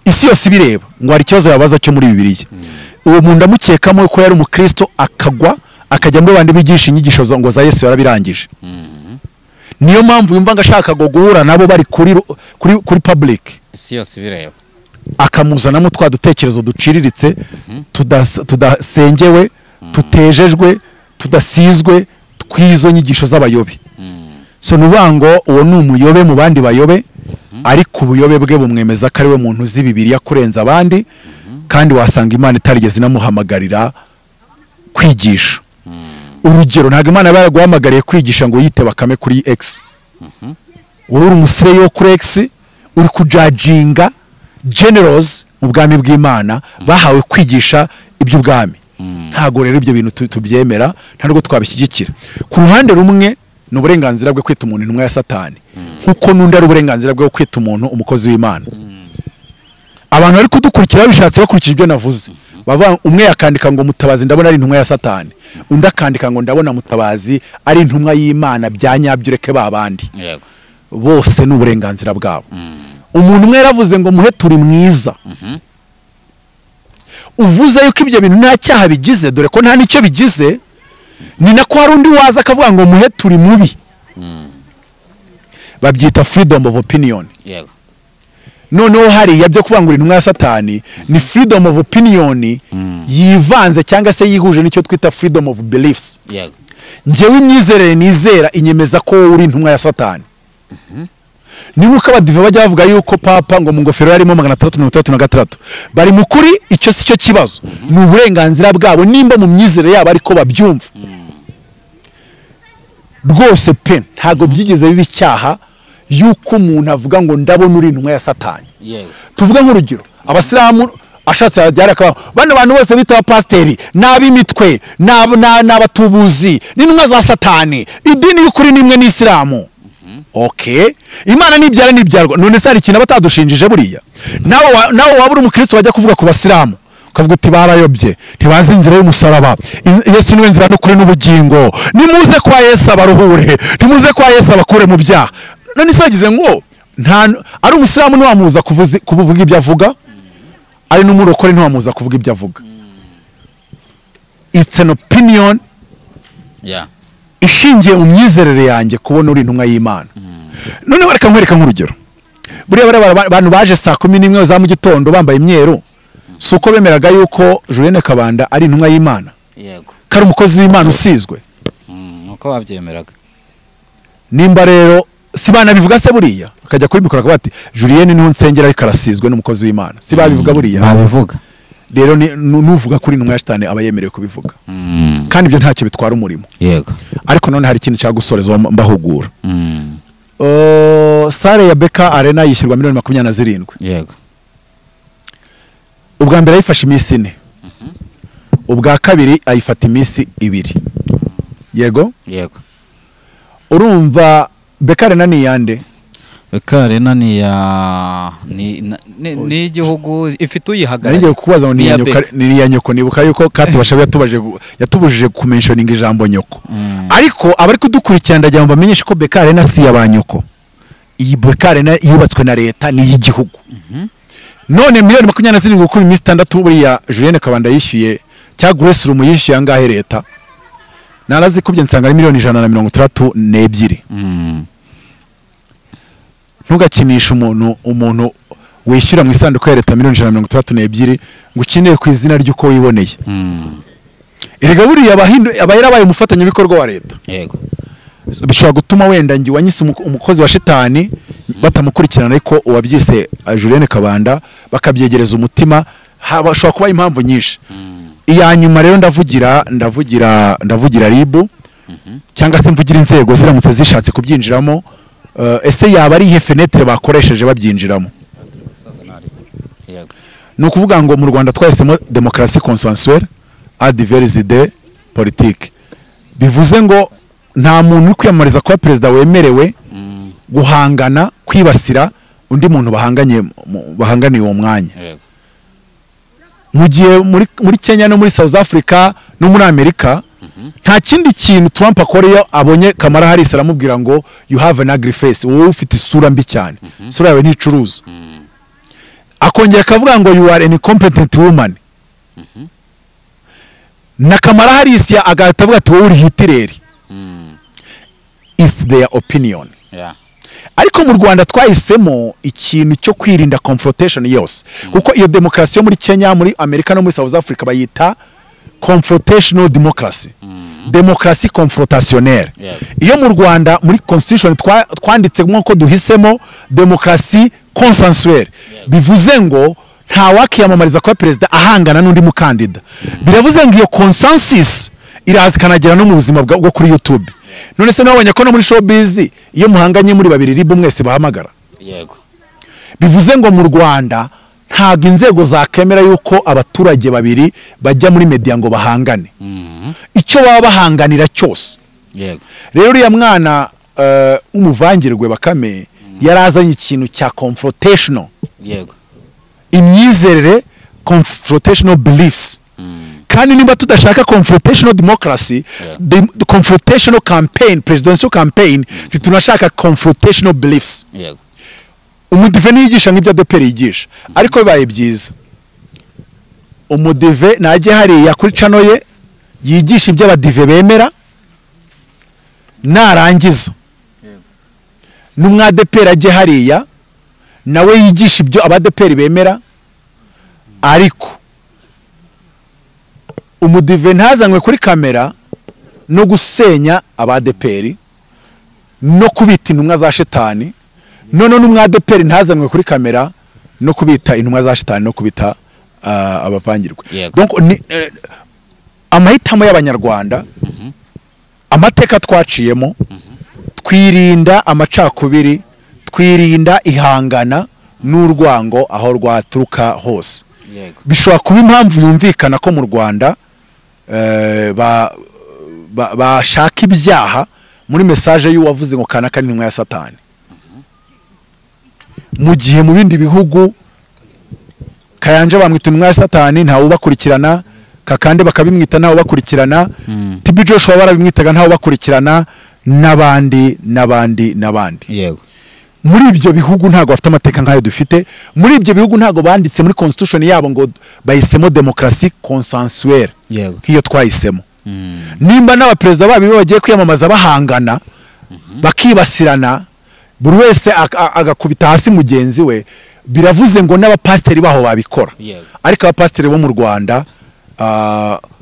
isi yose bireba ngo hari ikibazo yabaza cyo muri Bibiliya uwo muntu ndamukekamo ko yari umukristo akagwa akajya muri bandi bigisha inyigisho ngo za Yesu yarabirangije niyo mpamvu yumva ngashaka guhura nabo bari kuri public isi yose bireba akamuzanamo twa dutekerezo duciriritse tudasengewe tutejejwe tudasizwe twizo nyigisho z'abayobe so nubango uwo ni umuyobe mu bandi bayobe ariko ubuyobe bwe bumwemeza ko ari we muntu uzi Bibiliya kurenza abandi kandi wasanga Imana itarigeze inamuhamagarira kwigisha urugero ntabwo Imana yaraguhamagariye kwigisha ngo yite Bakame kuri X wowe uri umusire yo kuri X uri kujajinga generals mu bwami bw'Imana bahawe kwigisha iby'ubwami ntago rero ibyo bintu tubyemera ntabwo twabishyigikira ku ruhande rumwe no burenganzira bwe kwita umuntu intumwa ya Satani nkuko nundi ari uburenganzira bwe kwita umuntu umukozi w'Imana abantu bari kudukurikira bishatse bakurikije ibyo navuze bava umwe yakandika ngo Mutabazi ndabona ari intumwa ya Satani undi akandika ngo ndabona Mutabazi ari intumwa y'Imana byanyabyureke babandi bose n'uburenganzira bwabo umuntu umwe yaravuze ngo muhe turi mwiza uvuze yuko ibyo bintu nta cyaha bigize dore ko nta nicyo bigize ni nako hari undi waza akavuga ngo muhe turi mubi babyita freedom of opinion noneho hariya byo kuvuga ngo intumwa ya Satani ni freedom of opinion yivanze cyangwa se yihuje n'icyo twita freedom of beliefs njyewe imyizerere nizera inyemeza ko uri intumwa ya Satani ni nkuko abadive bajya bavuga yuko papa ngo mu ngofero yarimo 336 bari mukuri icyo si cyo kibazo ni uburenganzira bwabo nimba mu myizerere yabo ariko babyumva rwose pe ntago byigeze bibi cyaha yuko umuntu avuga ngo ndabona uri intumwa ya Satani tuvuga nk'urugero abasilamu ashatse yajyara akaba bano bantu bose bita pasiteri n'abimitwe n'abatubuzi n'intumwa za Satani idini y'ukuri nimwe n'Isilamu okay Imana nibyara nibyarwa none se hari ikintu batadushinjije buriya nawe wabura umukristo wajya kuvuga ku basilamu ukavuga uti barayobye ntibazi inzira y'umusaraba Yesu niwe nzira n'ukuri n'ubugingo nimuze kwa Yesu abaruhure nimuze kwa Yesu abakure mu byaha none se yagize ngo ari umusilamu ntiwamuza kuvuga ibyo avuga ari n'umurokore ntiwamuza kuvuga ibyo avuga it's an opinion ishingiye mu myizerere yanjye kubona uri intumwa y'Imana none reka nkwereka nk'urugero buriya abantu baje saa 11 za mu gitondo bambaye imyeru suko bemeraga yuko Julienne Kabanda ari intumwa y'Imana kari umukozi w'Imana usizwe uko babyemeraga nimba rero si bana bivuga se buriya akajya kuri mikoro akabati Julienne niho nsengera ariko arasizwe n'umukozi w'Imana si babivuga buriya babivuga rero nuvuga kuri intumwa ya Satani abayemerewe kubivuga kandi ibyo ntacyo bitwara umurimo yego ariko none hari ikintu cyagusoreza mbahugura sale ya Beka Arena yishyurwa $27,000 yego ubwa mbere ayifashe iminsi 4 ubwa kabiri ayifata iminsi 2 yego yego urumva Beka Arena ni yande Bekarena ni igihugu ifite uyihagarariye. Ngiye kukubaza ngo ni ya nyoko nibuka yuko katubasha yatubujije kumentioning ijambo nyoko. Ariko abari kudukurikirana ndagira ngo bamenyeshe ko Bekarena si yabanyoko. Iyi Bekarena yubatswe na leta ni y'igihugu. None miliyoni 27 gukura iminsi 6 buriya Julienne Kabanda yishyuye cya Grace Room yishyuye angahe leta? Narazi kubye nsanga ari miliyoni 132. Ntugakinisha umuntu wishyura mu isanduku ya leta miliyoni 132 ngo ukineye ku izina ry'uko wiboneye. Erega buriya abayarabaye umufatanya bikorwa wa leta. Yego. Bishobora gutuma wenda ngi wanyise umukozi wa shitani batamukurikirana ariko uwabyise Julienne Kabanda bakabyegereza umutima bashobora kuba impamvu nyinshi. Iya nyuma rero ndavugira RIB cyangwa se mvugira inzego ziramutse zishatse kubyinjiramo. Ese yaba ari ihe fenêtre bakoresheje babyinjiramo? No kuvuga ngo mu Rwanda twahisemo démocratie consensuelle à diverses idées politiques. Bivuze ngo nta muntu uri kwiyamamariza kuba perezida wemerewe guhangana kwibasira undi muntu bahanganiye uwo mwanya. Mu gihe muri Kenya no muri South Africa no muri Amerika nta kindi kintu Trump akoreyo abonye Kamala Harris aramubwira ngo you have an ugly face, wowe ufite isura mbi cyane, isura yawe nticuruza. Akongera akavuga ngo you are an incompetent woman. Na Kamala Harris agahita avuga ati wowe uri Hitler. Is their opinion. Ariko mu Rwanda twahisemo ikintu cyo kwirinda confrontation yose, kuko iyo demokrasi yo muri Kenya, muri Amerika no muri South Africa bayita confrontational democracy. Demokrasi confrontationnelle. Iyo mu Rwanda muri constitution twanditse nk'uko duhisemo demokrasi consensuelle. Bivuze ngo nta wakiyamamariza kuba perezida ahangana n'undi mukandida. Biravuze ngo iyo consensus iraza kanagera no mu buzima bwo kuri YouTube. None se nabonye ko no muri showbiz iyo muhanganye muri babiri RIB mwese bahamagara. Yego. Bivuze ngo mu Rwanda ntago inzego zakemera yuko abaturage babiri bajya muri media ngo bahangane. Icyo baba bahanganira cyose. Yego. Rero uriya mwana umuvangirwe Bakame yarazanye ikintu cya confrontational. Yego. Imyizerere confrontational beliefs. Kandi niba tudashaka confrontational democracy, the confrontational campaign, presidential campaign, tunashaka confrontational beliefs. Yego. Umudive niyigisha nk'ibyo ADPR yigisha, ariko bibaye byiza umudive najye hariya kuri channel ye yigisha ibyo abadive bemera, narangiza n'umwa ADPR ajye hariya nawe yigisha ibyo abadeperi bemera. Ariko umudive ntazanywe kuri kamera no gusenya abadeperi no kubita intumwa za shetani, none n'umwadeperi ntazanywe kuri kamera no kubita intumwa za shetani no kubita abavangirwe. Donc amahitamo y'abanyarwanda, amateka twaciyemo, twirinda amacakubiri, twirinda ihangana n'urwango aho rwaturuka hose. Bishobora kuba impamvu yumvikana ko mu Rwanda bashaka ibyaha muri message y'uwavuze ngo kanaka ni intumwa ya Satani. Mu gihe mu bindi bihugu Kayanja bamwita intumwa ya Satani ntawe ubakurikirana, Kakande bakabimwita ntawe ubakurikirana, TB Joshua barabimwitaga ntawe ubakurikirana, n'abandi. Yego. Muri ibyo bihugu ntago bafite amateka nkayo dufite. Muri ibyo bihugu ntago banditse muri constitution yabo ngo bahisemo demokrasi consensuelle. Yego. Hiyo twahisemo. Nimba n'abaperezida babi bagiye kwiyamamaza bahangana, bakibasirana, buri wese agakubita hasi mugenzi we, biravuze ngo n'abapasteri baho babikora. Ariko abapasteri bo mu Rwanda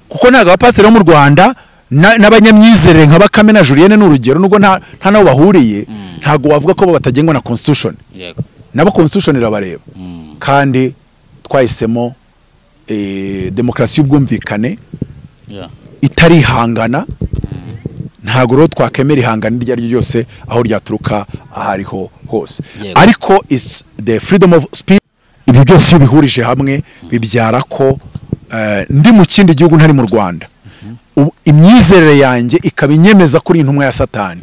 kuko ntago abapasteri bo mu Rwanda n'abanyamyizerere nka Bakame na Julienne n'urugero nubwo nta nabo bahuriye, ntago wavuga ko batagengwa na constitution. Yego. Nabo constitution irabareba. Kandi twahisemo demokrasi y'ubwumvikane, itari hangana. Ntago ro twakemera ihangana irya ryose aho ryaturuka ahariho hose. Ariko is the freedom of speech. Ibi byose bihurije hamwe bibyara ko ndi mu kindi gihugu ntari mu Rwanda, imyizerere yanjye ikabinyemeza kuri intumwa ya Satani,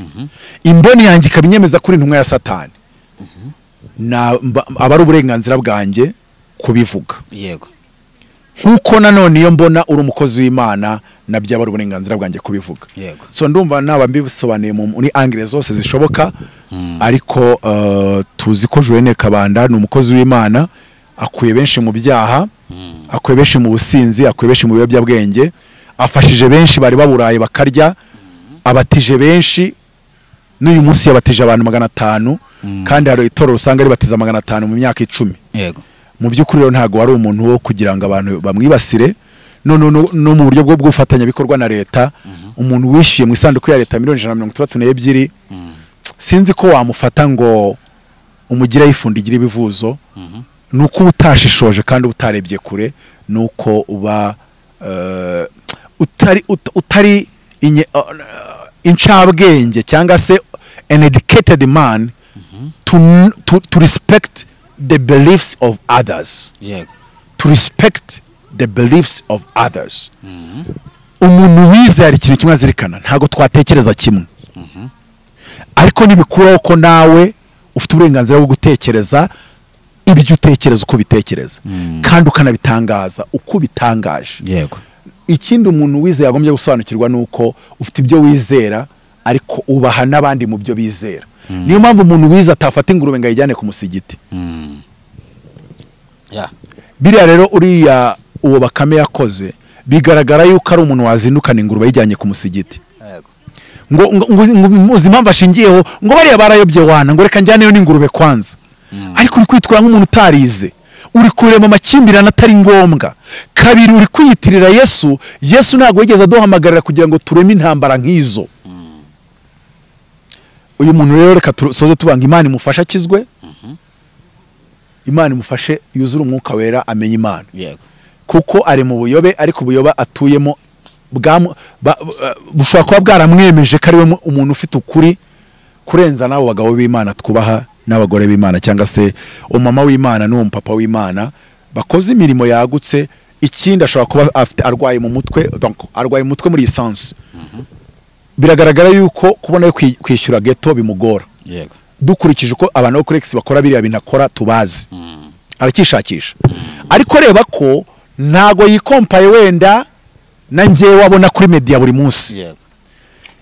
imboni yanjye ikabinyemeza kuri intumwa ya Satani. aba ari uburenganzira bwanjye kubivuga. Yego. Nkuko nanone iyo mbona uri umukozi w'Imana nabyo aba ari uburenganzira bwanjye kubivuga. Yego. So ndumva naba mbisobanuye muri angle zose zishoboka. Ariko tuzi ko Julienne Kabanda ni umukozi w'Imana, akuye benshi mu byaha, akuye benshi mu businzi, akuye benshi mu biyobyabwenge, afashije benshi bari baburaye bakarya, abatije benshi, n'uyu munsi yabatije abantu 500, kandi hari itoro usanga ribatiza 500 mu myaka 10. Yego. Mu by'ukuri rero ntago wari umuntu wo kugira ngo abantu bamwibasire, no mu buryo bwo gufatanya bikorwa na leta. Umuntu wishyuye mu isanduku ya leta $162, sinzi ko wamufata ngo umugira yifundigira ibivuzo. Nuko utashishoje kandi utarebye kure, nuko uba utari incabwenge cyangwa se an educated man to respect the beliefs of others. Yego. To respect the beliefs of others. Umuntu wize hari ikintu kimwe azirikana, ntago twatekereza kimwe. Ariko nibikuraho ko nawe ufite uburenganzira bwo gutekereza ibyo utekereza uko bitekereza, kandi ukanabitangaza uko bitangaje. Yego. Ikindi umuntu wize yagombye gusobanukirwa nuko ufite ibyo wizera ariko ubaha n'abandi mu byo bizera. Niyo mpamvu umuntu wize atafata ingurube ngo ayijyane ku musigiti. Biriya rero uriya uwo Bakame yakoze bigaragara yuko ari umuntu wazindukana ingurube yijyanye ku musigiti. Ngo impamvu ashingiyeho ngo bariya barayobye wana ngo reka njyaneyo n'ingurube kwanza. Ariko uri kwitwara nk'umuntu utarize, uri kurema amakimbirane atari ngombwa. Kabiri, uri kwiyitirira Yesu. Yesu ntabwo yigeze aduhamagarira kugira ngo tureme intambara nk'izo. Uyu muntu rero reka soze tubanga Imana imufasha akizwe, Imana imufashe yuzura umwuka wera amenye Imana. Yego. Kuko ari mu buyobe, ariko ubuyoba atuyemo bushobora kuba bwaramwemeje ko ari we umuntu ufite ukuri kurenza n'abo bagabo b'Imana twubaha n'abagore b'Imana, cyangwa se umama w'Imana n'uwo papa w'Imana bakoze imirimo yagutse. Ikindi ashobora kuba afite arwaye mu mutwe, donc arwaye mu mutwe muri essence. Biragaragara yuko kubona yo kwishyura ghetto bimugora. Yego. Dukurikije ko abantu bo kuri X bakora biriya binakora tubazi. Arakishakisha. Ariko reba ko ntago yikompaye wenda na njyewe wabona kuri media buri munsi. Yego.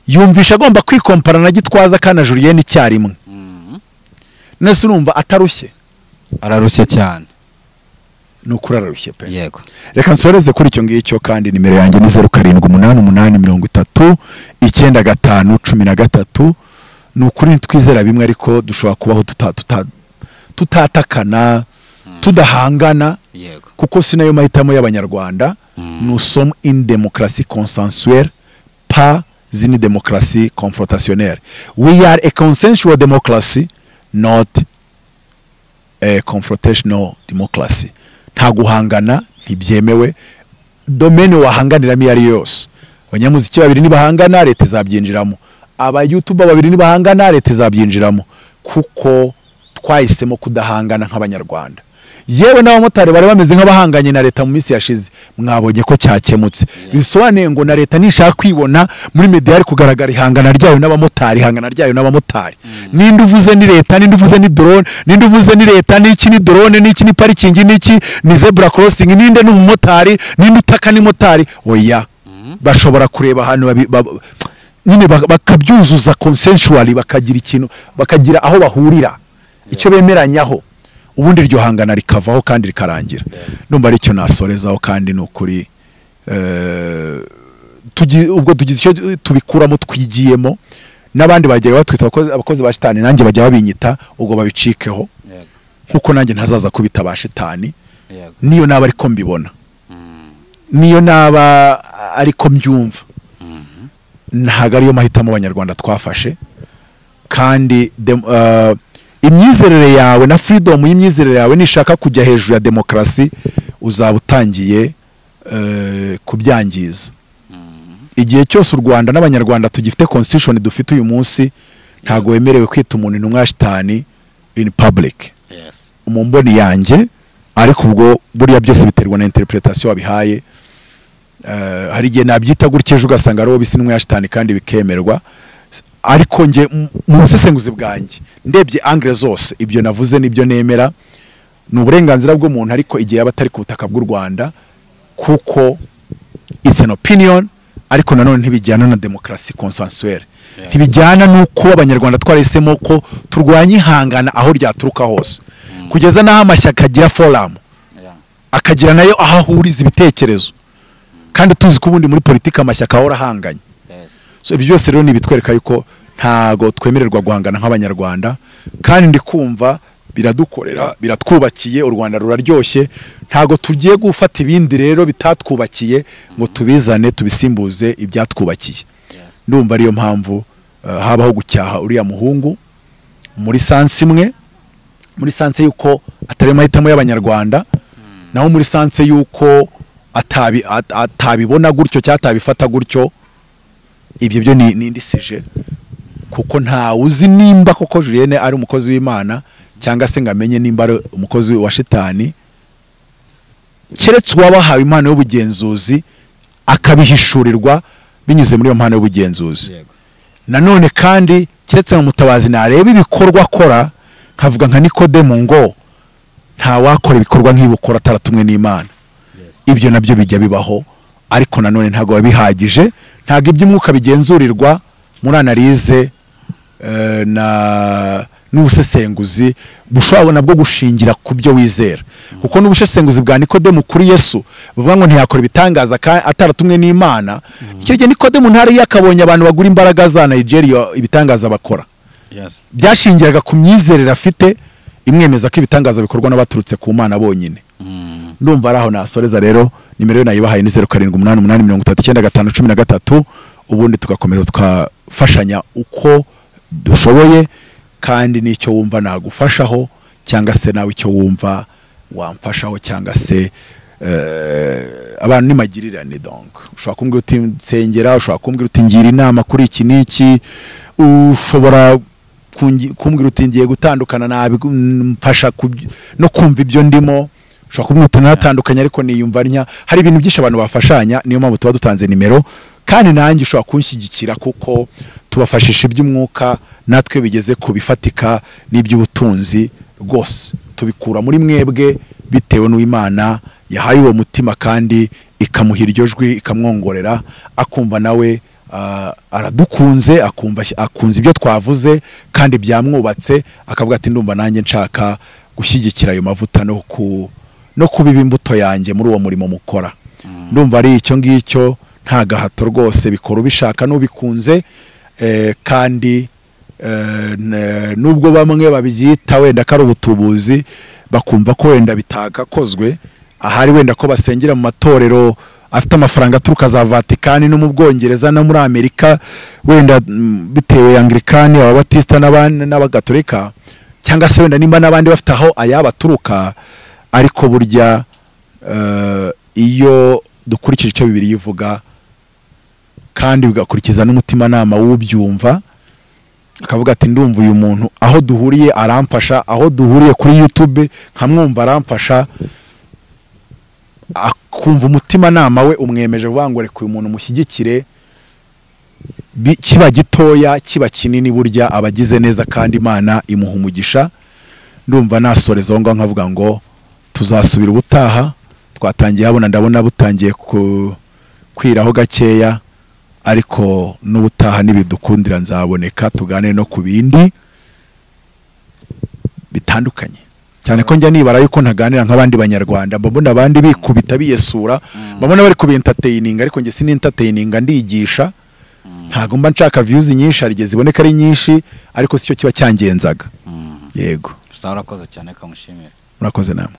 Yumvisha agomba kwikompara na Gitwaza kana Julienne icyarimwe. Nese urumva atarushye. Ararushye cyane. Nukuri ararushye pe. Yego. Reka nsoreze kuri icyo ngicyo, kandi nimero yanjye ni 0788309513. Nukuri twizera bimwe, ariko dushobora kubaho tutatakana, tudahangana. Yego. Kuko sinayo mahitamo y'Abanyarwanda. Nous sommes une démocratie consensuelle, pas une démocratie confrontationnelle. We are a consensual democracy, not a confrontational democracy. Nta guhangana ntibyemewe. Domaine wahanganiramo iyo ari yose. Abanyamuziki babiri nibahangana leta izabyinjiramo, aba YouTuber babiri nibahangana leta izabyinjiramo, kuko twahisemo kudahangana nk'Abanyarwanda. Yewe n'abamotari bari bameze nk'abahanganye na leta mu minsi yashize, mwabonye ko cyakemutse. Bisobanuye ngo na leta nishaka kwibona muri media ari kugaragara ihangana ryayo n'abamotari, ihangana ryayo n'abamotari. Ninde uvuze ni leta, ninde uvuze ni drone, ninde uvuze ni leta, n'iki ni drone, n'iki ni parking, n'iki ni zebra crossing, ninde n'umumotari, ninde utaka ni motari. Oya, bashobora kureba hano nyine bakabyuzuza consensually, bakagira ikintu, bakagira aho bahurira, icyo bemeranyaho, ubundi iryo hangana rikavaho kandi rikarangira. Ndumva ari cyo nasorezaho, kandi nukuri ubwo tugize icyo tubikuramo twigiyemo, n'abandi bagiye batwita abakozi ba shitani, nanjye bajya babinyita, ubwo babicikeho. Nkuko nanjye ntazaza kubita ba shitani. Niyo naba ariko mbibona, niyo naba ariko mbyumva, ntago ariyo mahitamo Abanyarwanda twafashe. Kandi imyizerere yawe na freedom y'imyizerere yawe nishaka kujya hejuru ya demokrasi, uzaba utangiye kubyangiza. Igihe cyose u Rwanda n'Abanyarwanda tugifite constitution dufite uyu munsi, ntago wemerewe kwita umuntu intumwa shitani in public. Umumboni yanjye, ariko ubwo buriya byose biterwa na interpretation wabihaye. Hari igihe nabyita gutyeje ugasanga ari wo bisi intumwa shitani kandi bikemerwa. Ariko nge mu busesenguzi bwanjye ndebye angle zose ibyo navuze nibyo nemera ni uburenganzira bw'umuntu ariko igihe yaba atari ku butaka bw'u Rwanda kuko it's an opinion ariko nanone ntibijyana na demokarasi consensuelle ntibijyana nuko abanyarwanda twarahisemo ko turwanya ihangana aho ryaturuka hose kugeza naho amashyaka agira forum akagira nayo aho ahuriza ibitekerezo kandi tuzi ko ubundi muri politiki amashyaka ahora ahanganye so ibyo byose rero nibitwereka yuko ntago twemererwa guhangana nk'abanyarwanda kandi ndi kumva biradukorera biratwubakiye u Rwanda ruraryoshye ntago tugiye gufata ibindi rero bitatwubakiye ngo tubizane tubisimbuze ibyatwubakiye ndumva ariyo mpamvu habaho gucyaha uriya muhungu muri sanse imwe muri sanse yuko atari mahitamo y'abanyarwanda naho muri sanse yuko atabibona gutyo cyatabifata gutyo ibyo byo ni indisije kuko nta uzi nimba koko Julienne ari umukozi w'Imana cyangwa se ngamenye nimba ari umukozi wa shitani keretse wabahawe impano y'ubugenzuzi akabihishurirwa binyuze muri iyo mpano y'ubugenzuzi nanone kandi keretse mu mutabazi nareba ibikorwa akora nkavuga nka Nikodemo ngo nta wakora ibikorwa nk'ibukora ataratumwe n'Imana ibyo nabyo bijya bibaho ariko nanone ntago babihagije ntago iby'umwuka bigenzurirwa muri analize n'ubusesenguzi bushobora nabwo gushingira ku byo wizera kuko n'ubusesenguzi bwa Nikodemo kuri Yesu buvuga ngo ntiyakora ibitangaza ataratumwe n'Imana icyo gihe Nikodemo ntari yakabonye abantu bagura imbaraga za Nigeria ibitangaza bakora byashingiraga ku myizerere afite imwemeza ko ibitangaza bikorwa n'abaturutse ku Mana bonyine ndumva araho nasoreza rero nimero nayibahaye ni 0788839513 ubundi tugakomeza tukafashanya uko dushoboye kandi nicyo wumva nagufashaho cyangwa se nawe icyo wumva wamfashaho cyangwa se abantu nimagirirane donc ushobora kumbwira uti nsengera ushobora kumbwira uti ngira inama kuri iki niki ushobora kumbwira uti ngiye gutandukana nabi mfasha no kumva ibyo ndimo ushobora kumbwira uti natandukanye ariko niyumva nya hari ibintu byinshi abantu bafashanya niyo mpamvu tuba dutanze nimero kandi nanjye ushobora kunshyigikira kuko tubafashisha iby'umwuka natwe bigeze kubifatika n'iby'ubutunzi rwose tubikura muri mwebwe bitewe n'Imana yahaye uwo mutima kandi ikamuhira iryo jwi ikamwongorera akumva nawe aradukunze akunze ibyo twavuze kandi byamwubatse akavuga ati ndumva nanjye nshaka gushyigikira ayo mavuta no kubiba imbuto yanjye muri uwo murimo mukora ndumva ari icyo ngicyo nta gahato rwose bikora ubishaka n'ubikunze kandi nubwo bamwe babyita wenda ko ari ubutubuzi bakumva ko wenda bitagakozwe ahari wenda ko basengera mu matorero afite amafaranga aturuka za Vatikani no mu Bwongereza no muri Amerika wenda bitewe Anglikani ababatista n'abagatolika cyangwa se wenda nimba n'abandi bafite aho ayabaturuka ariko burya iyo dukurikije icyo Bibiliya ivuga kandi bigakurikiza n'umutima nama w'ubyumva akavuga ati ndumva uyu muntu aho duhuriye aramfasha aho duhuriye kuri YouTube nkamwumva aramfasha akumva umutima nama we umwemeje vangore ku umuntu mushyigikire kiba gitoya kiba kinini burya abagize neza kandi Imana imuha umugisha ndumva nasoreza ngo nkavuga ngo tuzasubira ubutaha twatangiye ndabona butangiye kwiraho gakeya ariko n'ubutaha nibidukundira nzaboneka tugane no ku bindi bitandukanye cyane ko njya nibara yuko ntaganira nk'abandi banyarwanda mbona abandi bikubita biyesura mbona bari kubentertaining ariko nge sini entertaining ndigisha ntago mba nshaka views nyinshi arigeze iboneka ari nyinshi ariko sicyo kiba cyangenzaga yego urakoze cyane kamushimira murakoze namwe